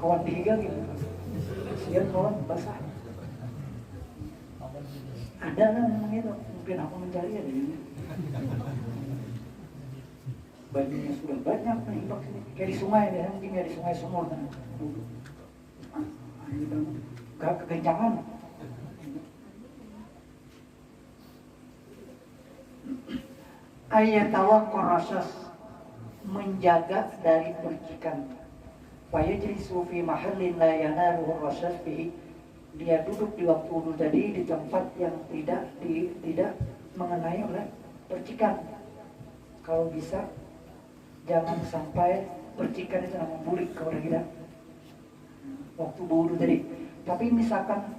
kawan tiga gitu, kasihan kawan basah. Ada lah memang itu, mungkin aku mencari ya ini. Bajunya sudah banyak nih bak sini, kayak di sungai deh, mungkin kayak di sungai Sumur kan. Ini bang, gak kekencangan. Ayat tawakkul rasas, menjaga dari percikan. Fayajlisu fi mahallin la yanaluhu rasas fihi. Dia duduk di waktu wudu tadi di tempat yang tidak mengenai oleh percikan. Kalau bisa jangan sampai percikan itu membulik kalau kita waktu wudu tadi. Tapi misalkan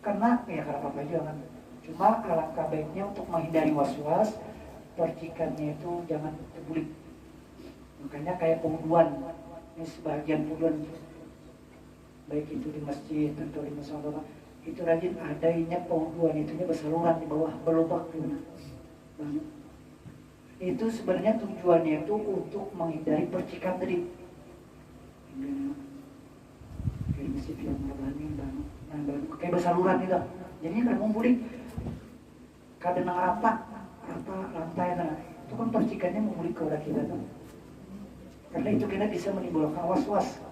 kena ya karena apa juga kan. Cuma alangkah baiknya untuk menghindari was-was, percikannya itu jangan terbulik. Makanya kayak pewuduan, ini sebagian pewuduan baik itu di masjid atau di musola itu rajin adanya pewuduan itunya bersaluran di bawah berlubang banget. Itu sebenarnya tujuannya itu untuk menghindari percikan tadi. Kayak masjid yang banget, kayak bersaluran itu. Jadinya kalau membulik, kadang rata lantai itu kan percikannya membulik ke udah kita tuh. Karena itu kita bisa menimbulkan was-was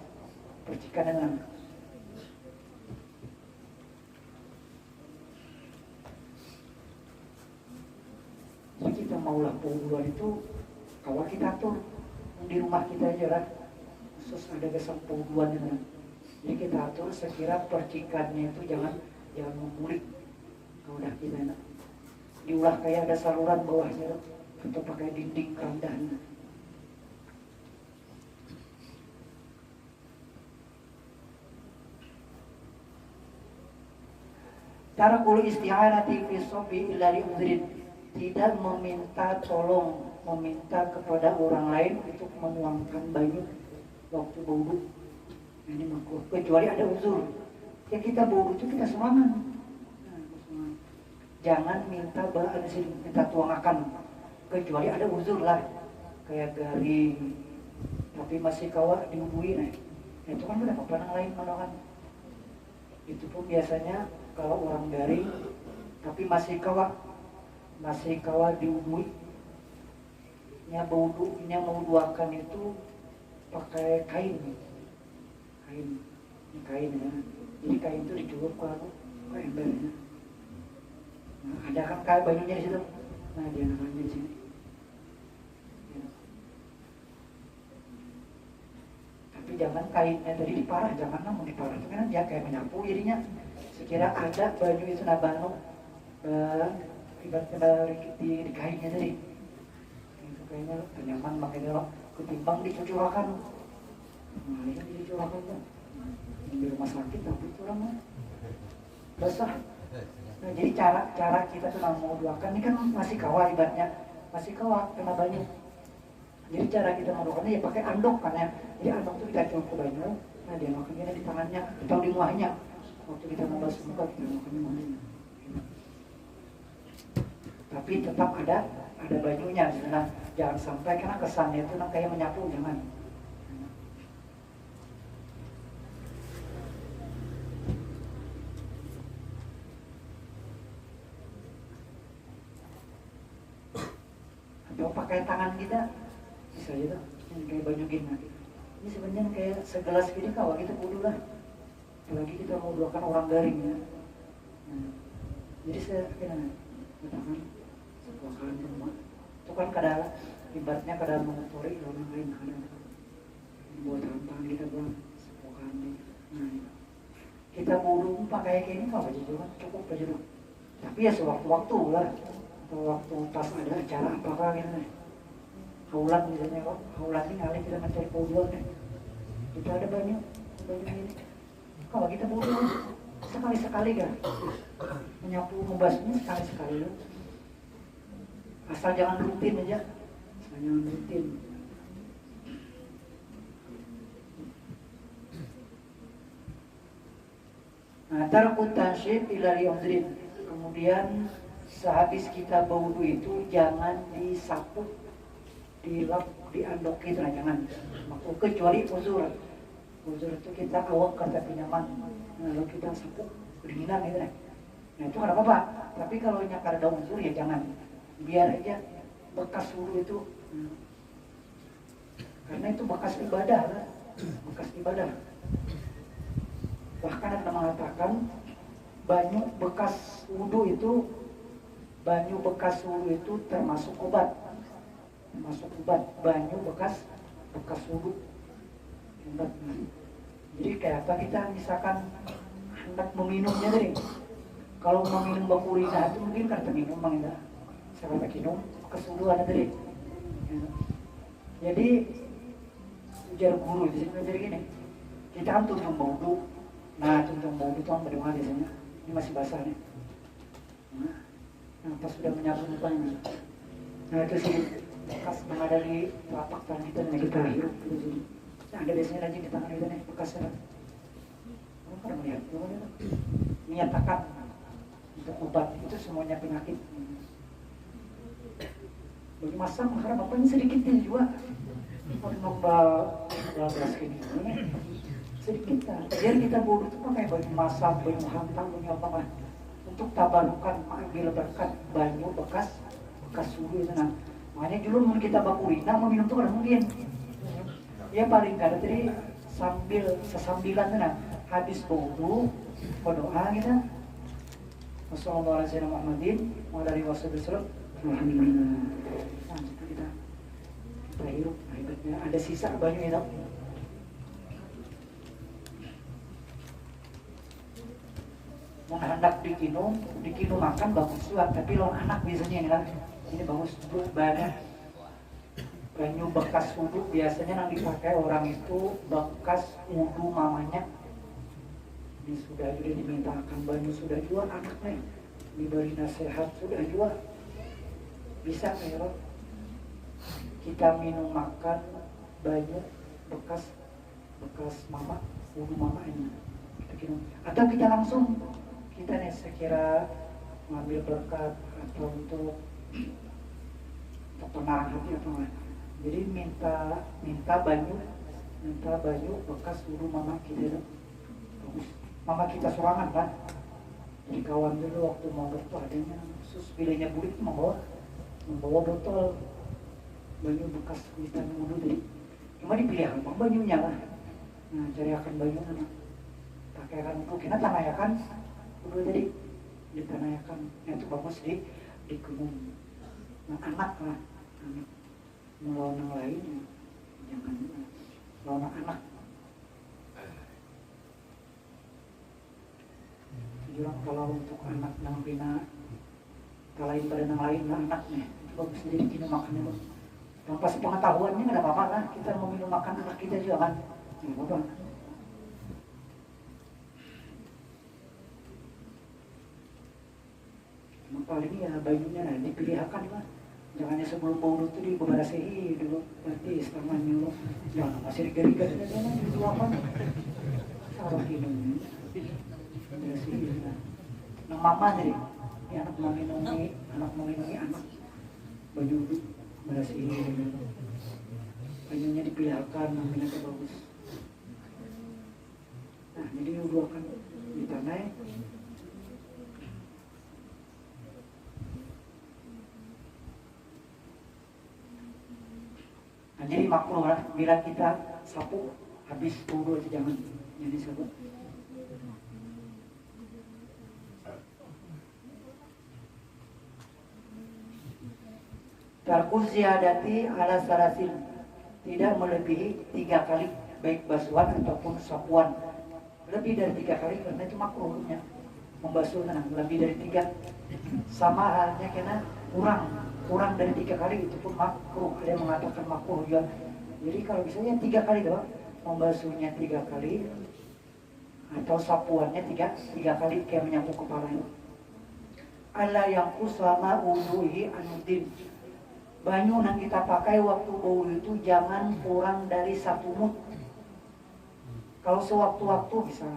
percikan dengan. Jadi kita maulah pewuduan itu kalau kita atur di rumah kita aja lah, khusus ada kesan pewuduan itu. Jadi kita atur sekira percikannya itu jangan membulik kalau udah kita enak. Diulah kayak ada saluran bawahnya atau pakai dinding kerandanya. Tarakul isti'anati fi sobi illa li udhrin, tidak meminta tolong, meminta kepada orang lain untuk menuangkan banyu waktu wudu. Ini makruh kecuali ada uzur. Ya kita wudu itu kita semangat. Jangan minta minta tuangakan kecuali ada uzur lah, kayak garing tapi masih kawa diwudui nah. Itu kan udah apa lain menolongan. Itu pun biasanya kalau orang garing tapi masih kawa diwudui, nya mewuduakan itu pakai kain ya. Jadi kain itu dicukup ke embernya. Nah, ada kan kayak banyunya di situ. Nah, dia namanya di sini. Ya. Tapi jangan kainnya tadi diparah, jangan namun diparah. Itu kan dia kayak menyapu jadinya. Sekira ada baju itu nabano ibaratnya di kainnya tadi. Itu kayaknya nyaman makanya ketimbang dicucurakan. Nah, ini kan dicucurakan tuh. Di rumah sakit tapi itu orang basah. Nah, jadi cara kita tuh mau doakan ini kan masih kawah ibaratnya, masih kawah kena banyu. Jadi cara kita mau doakan ya pakai andok kan ya. Jadi andok itu kita cukup ke banyu, nah dia makannya di tangannya atau di muahnya. Waktu kita mau basuh muka kita makannya muahnya. Tapi tetap ada banyunya. Nah, jangan sampai karena kesannya itu kayak menyapu, jangan. Atau pakai tangan kita bisa aja tuh, yang kayak baju gini. Ini sebenarnya kayak segelas gini kalau kita wudu lah. Apalagi kita mau doakan orang garing ya. Nah, jadi saya katakan sepuakan semua. Itu kan kadang ibaratnya kadang mengotori orang lain kadang buat tangan kita buat sepuakan. Nah, kita wudu pakai kayak ini kalau baju cukup baju. Tapi ya sewaktu-waktu lah. Atau waktu pas ada acara apakah gitu nih, haulan misalnya kok haulan ini kali kita mencari pewuduan nih, kita ada banyu ini. Kalau kita wudu sekali kan, menyapu membasuhnya sekali asal jangan rutin aja, asal jangan rutin. Nah, tarakut tansyib ila li'udhrin, kemudian sehabis kita berwudu itu jangan disapu, dilap, diandok gitu, nah jangan. Kecuali uzur itu kita awak kata pinjaman. Nah, lalu kita sapu kedinginan gitu nah. Nah itu nggak apa-apa. Tapi kalau nyakar ada unsur ya jangan. Biar aja bekas wudhu itu. Karena itu bekas ibadah, bekas ibadah. Bahkan ada mengatakan banyu bekas wudhu itu termasuk obat, banyu bekas wudhu. Jadi kayak apa kita misalkan hendak meminumnya tadi, kalau meminum bakurina itu mungkin kan terminum mengindah, saya minum bekas wudhu ada tadi. Jadi ujar guru di sini jadi gini, kita kan tuntung wudhu. Nah tuntung wudhu itu apa doa biasanya? Ini masih basah nih. Nah pas sudah menyapu mukanya, nah itu sih bekas yang ada di telapak tangan kita yang kita hirup di sini. Nah, ada biasanya rajin di tangan kita nih bekasnya. Kamu pernah melihat? Menyatakan untuk obat itu semuanya penyakit. Bagi masam karena bapaknya sedikit dia juga. Pakai nombor 12 ini sedikit lah. Jadi kita bodoh itu pakai baju masam, baju hantam, baju apa kan? Untuk tabarukan mengambil berkat banyu bekas wudhu itu. Nah, makanya dulu mau kita bakurina mau minum tuh ada mungkin. Ya paling kada tadi sesambilan tuh nah habis wudhu berdoa kita. Wassalamualaikum warahmatullahi wabarakatuh. Alhamdulillah. Nah, kita hirup, ada sisa banyu itu. Mau hendak dikinum makan bagus juga, tapi lawan anak biasanya ini lah. Ini bagus banget. Banyu bekas wudhu biasanya yang dipakai orang itu bekas wudhu mamanya. Ini sudah juga dimintakan banyu sudah jual anaknya, diberi nasihat sudah jual. Bisa ya, kita minum makan banyu bekas mama wudhu mama ini kita kinum. Atau kita langsung kita nih sekira mengambil berkat atau untuk pengarang hati atau apa. Jadi minta banyu bekas wudhu mama kita. Bagus. Mama kita sorangan kan. Jadi kawan dulu waktu mau bertuah adanya khusus bilanya bulik membawa botol banyu bekas kita wudhu tadi. Cuma dipilih apa banyunya lah. Nah cari akan banyu mana. Pakai akan untuk kita tanayakan wudhu tadi ditanayakan. Yang itu bagus di gunung. Nah anak lah. Melawan yang lain jangan lawan anak. Jurang kalau untuk anak yang pina kalahin pada yang lain anaknya itu bagus jadi minum makan itu. Yang pasti pengetahuannya nggak ada apa-apa kan, kita mau minum makan anak kita juga kan, nggak apa-apa. Cuma paling ya bajunya dipilihkan lah. Jangan sebelum bau itu di beberasihi dulu, berarti setengahnya lo jangan masih digerikan itu apa? Sarap ini, berasihi. Nah mama jadi, ya, anak menginungi anak baju berasihi, bajunya dipilihkan, namanya bagus. Nah jadi udah akan ditanai. Nah, jadi makruh lah bila kita sapu habis wudhu itu jangan jadi sapu. Tarku ziyadati ala salasin, tidak melebihi 3 kali baik basuhan ataupun sapuan. Lebih dari 3 kali karena itu makruhnya membasuhnya lebih dari 3. Sama halnya kena kurang dari 3 kali itu pun makruh. Ada yang mengatakan makruh juga. Jadi kalau misalnya 3 kali doang, membasuhnya 3 kali atau sapuannya 3 kali kayak menyapu kepalanya. Alla yang kusama wuduhi anudin. Banyu yang kita pakai waktu bau itu jangan kurang dari 1 mut. Kalau sewaktu-waktu bisa.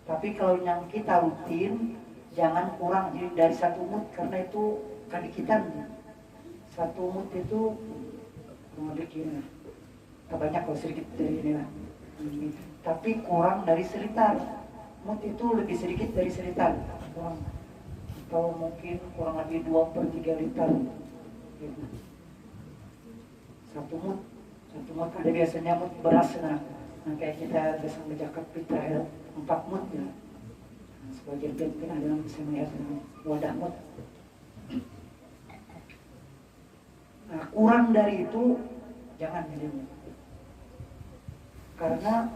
Tapi kalau yang kita rutin jangan kurang dari 1 mut karena itu kadikitan. 1 mut itu begini, tak banyak kalau sedikit dari ini lah. Tapi kurang dari selitar. Mut itu lebih sedikit dari selitar. Kurang. atau mungkin kurang lebih 2/3 liter gitu. Satu mut ada biasanya mut beras. Nah kayak kita biasa menjakat fitrah ya, 4 mut ya. Nah, sebagian mungkin ada yang bisa melihat wadah mut. Nah kurang dari itu jangan minum, karena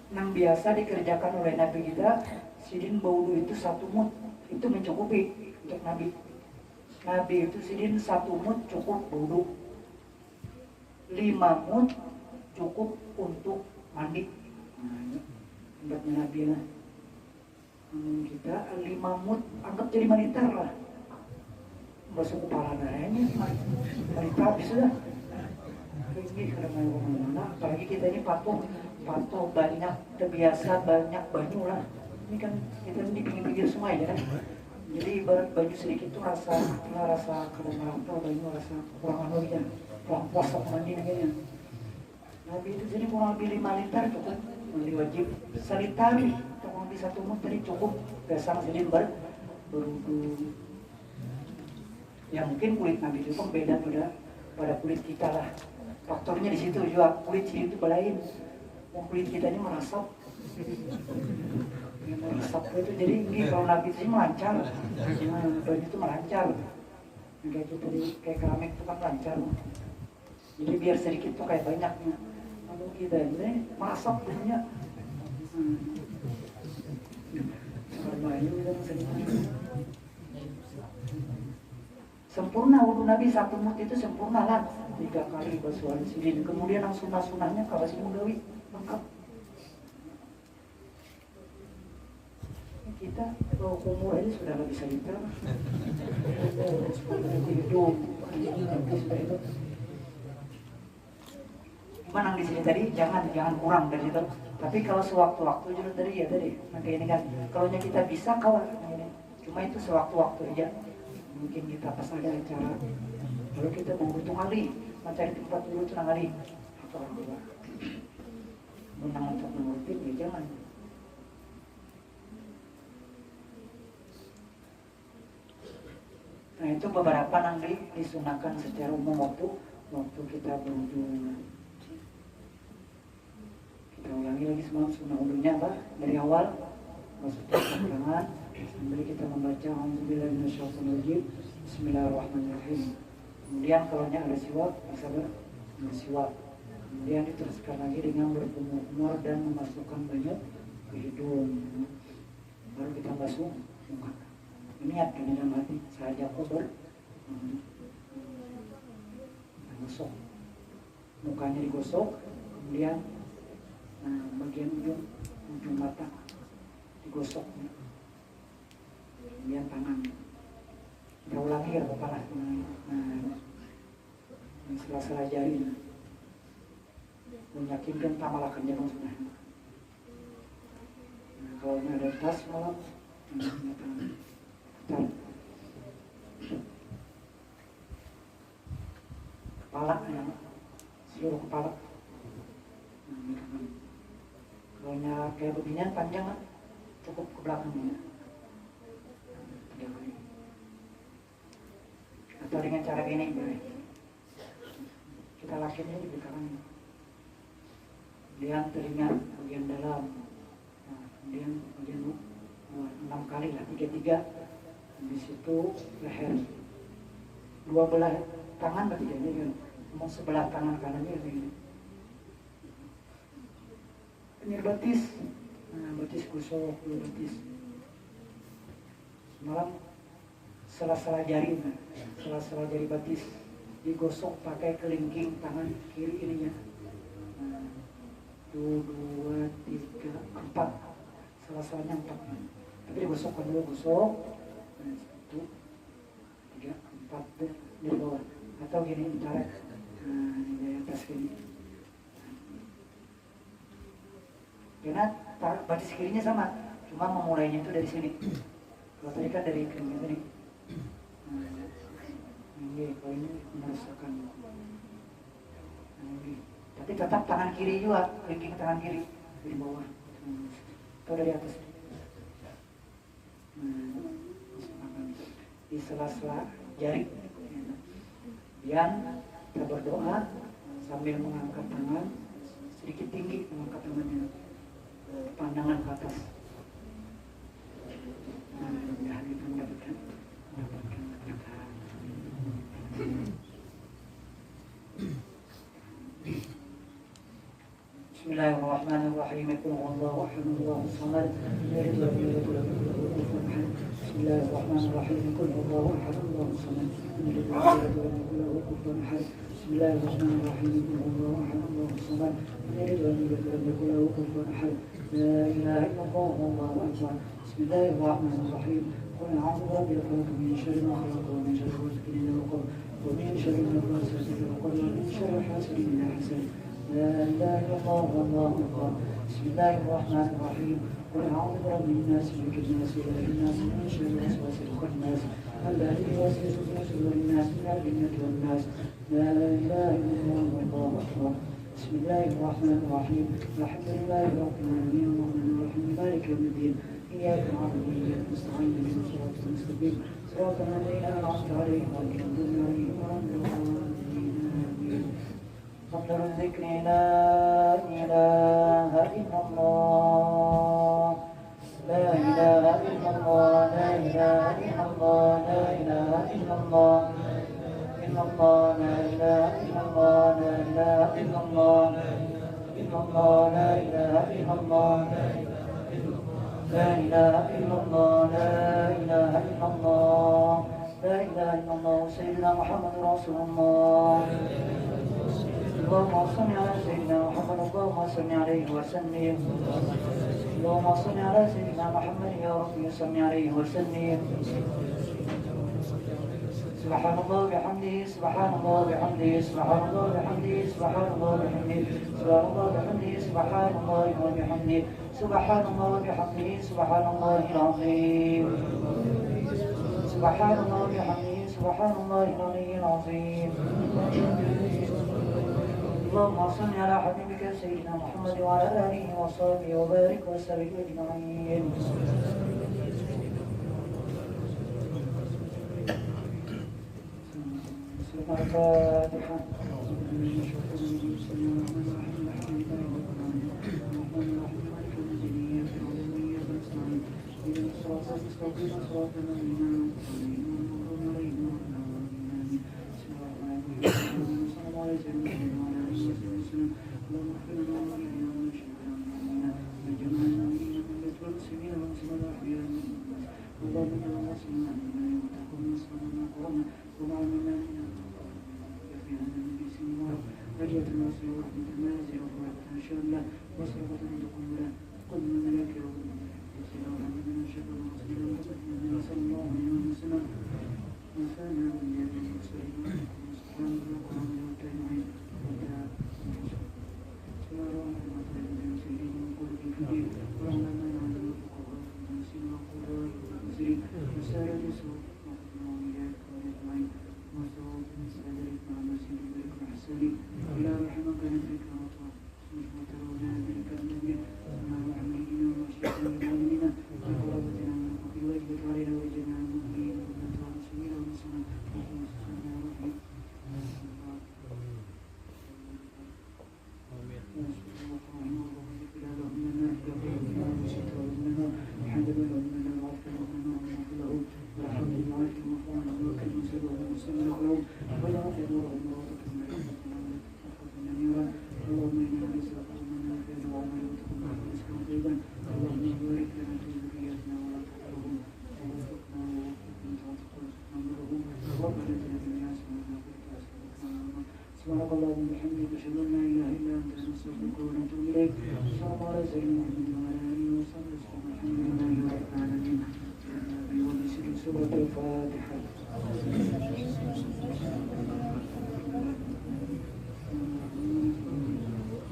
yang biasa dikerjakan oleh Nabi kita, sidin baudu itu 1 mut, itu mencukupi untuk Nabi. Nabi itu sidin 1 mut cukup baudu, 5 mut cukup untuk mandi. Nah ini tempatnya Nabi lah. Kita 5 mut anggap jadi 5 liter lah. Basuh kepala darahnya 5 liter habis sudah. Ini karena mana, apalagi kita ini patuh banyak, terbiasa banyak banyu lah. Ini kan kita di pinggir-pinggir sungai ya kan. Jadi ibarat banyu sedikit tuh rasa kalau merantau banyu rasa kurang anunya, kurang puas sama mandi kayaknya. Nabi itu jadi kurang lebih 5 liter cukup mandi wajib. 1 liter kurang lebih 1 mut tadi cukup. Biasa jadi berwudu. Ya mungkin kulit Nabi itu kan beda pada kulit kita lah. Faktornya di situ juga, kulit sini itu belain. Kulit kita ini merasap. Merasap itu jadi ini kalau Nabi itu melancar. Baju itu melancar. Kayak itu tadi kayak keramik itu kan melancar. Jadi biar sedikit tuh kayak banyaknya. Lalu kita ini merasap punya. Berbahaya dan sedikit. Sempurna wudu Nabi 1 mut itu sempurna lah. 3 kali basuhan sidin. Kemudian yang sunah-sunahnya kalau si mugawi lengkap. Kita kalau umur ini sudah nggak bisa liter. Hidup. Gimana di sini tadi? Jangan kurang dari itu. Tapi kalau sewaktu-waktu juga tadi ya tadi. Nah kayak ini kan. Kalau kita bisa kawan. Cuma itu sewaktu-waktu aja. Mungkin kita pas ada acara. Kalau kita mau butuh kali, mencari tempat dulu itu kali. Atau apa? Menang untuk mengurutin ya jangan. Nah itu beberapa nanti disunahkan secara umum waktu kita berwudu. Kita ulangi lagi semua sunnah wudunya apa? Dari awal masukkan tangan sambil kita membaca Alhamdulillah minasyaitonirrajim, Bismillahirrahmanirrahim. Kemudian kalau ada siwak, sabar siwak. Kemudian diteruskan lagi dengan berkumur dan memasukkan banyak ke hidung. Baru kita basuh muka. Niat di dalam hati saja kober. Gosok. Mukanya digosok, kemudian bagian ujung mata digosok. Kemudian tangan. Kita ulangi ya kepala. Sela-sela jari. Meyakinkan tamalakan jangan sudah. Kalau ada tas malam, kepala ya, seluruh kepala. Kalau kayak beginian panjang kan, cukup ke belakangnya. Atau dengan cara ini boleh. Kita lakinnya di belakang. Kemudian telinga bagian dalam. Nah, kemudian bagian 6 kali lah, 3. Habis itu leher. 2 belah tangan berarti ini kan. Mau sebelah tangan kanannya begini. Penyir batis. Nah, batis gosok dulu batis. Malam sela-sela jari, sela-sela jari batis digosok pakai kelingking tangan kiri ininya. 1, 2, 3, 4. Sela-selanya 4. Tapi digosokkan dulu, gosok. 1, 3, 4 di bawah. Atau gini ditarik. Ini dari atas gini. Karena batis kirinya sama, cuma memulainya itu dari sini. Kalau tadi kan dari kelingking tadi. Ini kalau ini merasakan. Tapi tetap tangan kiri juga, kelingking tangan kiri di bawah. Atau dari atas. di sela-sela jari. Dan kita berdoa sambil mengangkat tangan sedikit tinggi, mengangkat tangannya pandangan ke atas. Mudah-mudahan kita mendapatkan keberkahan. Bismillahirrahmanirrahim. Qul huwallahu ahad, Allahus samad, lam yalid wa lam yulad wa lam yakul lahu kufuwan ahad. Bismillahirrahmanirrahim. Qul huwallahu ahad, Allahus samad, lam yalid wa lam yulad wa lam yakul lahu kufuwan ahad. Bismillahirrahmanirrahim. Qul huwallahu ahad, Allahus samad, lam yalid wa lam yulad wa lam yakul lahu kufuwan ahad. La ilaha illallah, wallahu akbar. Bismillahirrahmanirrahim. قل أعوذ برب الفلق من شر ما خلق ومن شر غاسق إذا وقب ومن شر النفاثات في العقد ومن شر حاسد إذا حسد. لا إله إلا الله والله أكبر. بسم الله الرحمن الرحيم. قل أعوذ برب الناس ملك الناس إله الناس من شر الوسواس الخناس الذي يوسوس في صدور الناس من الجنة والناس. لا إله إلا الله والله أكبر. بسم الله الرحمن الرحيم. الحمد لله رب العالمين الرحمن الرحيم مالك يوم الدين. إياك نعبد وإياك نستعين اهدنا الصراط المستقيم صراط الذين أنعمت عليهم غير المغضوب عليهم ولا الضالين. أفضل الذكر لا إله إلا الله لا إله إلا الله لا إله إلا الله لا إله إلا الله إلا الله لا إله إلا الله لا إله إلا الله إلا الله لا إله إلا الله لا إله إلا الله لا إله إلا الله لا إله إلا الله. سيدنا محمد رسول الله. اللهم صل على سيدنا محمد اللهم صل عليه وسلم. اللهم صل على سيدنا محمد يا رب صل عليه وسلم. سبحان الله وبحمده سبحان الله وبحمده سبحان الله وبحمده سبحان الله وبحمده سبحان الله وبحمده سبحان الله وبحمده سبحان الله وبحمده سبحان الله العظيم. سبحان الله وبحمده سبحان الله العلي العظيم. اللهم صل على حبيبك سيدنا محمد وعلى آله وصحبه وبارك وسلم أجمعين. الفاتحة. سبحانك اللهم وبحمدك أشهد أن لا إله إلا أنت نستغفرك ونتوب إليك. صلى الله على سيدنا محمد وعلى آله وصحبه وسلم. الحمد لله رب العالمين. وبسر سورة الفاتحة.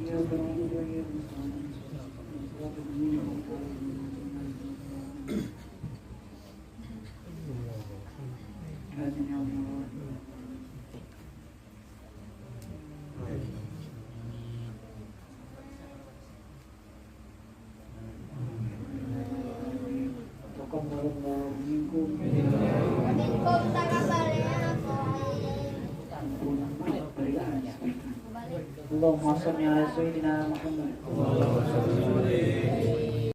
إياك نعبد وإياك نستعين. صراط الذين أنعمت عليهم. آمين يا الله. تقبل الله منكم اللهم صل على سيدنا محمد.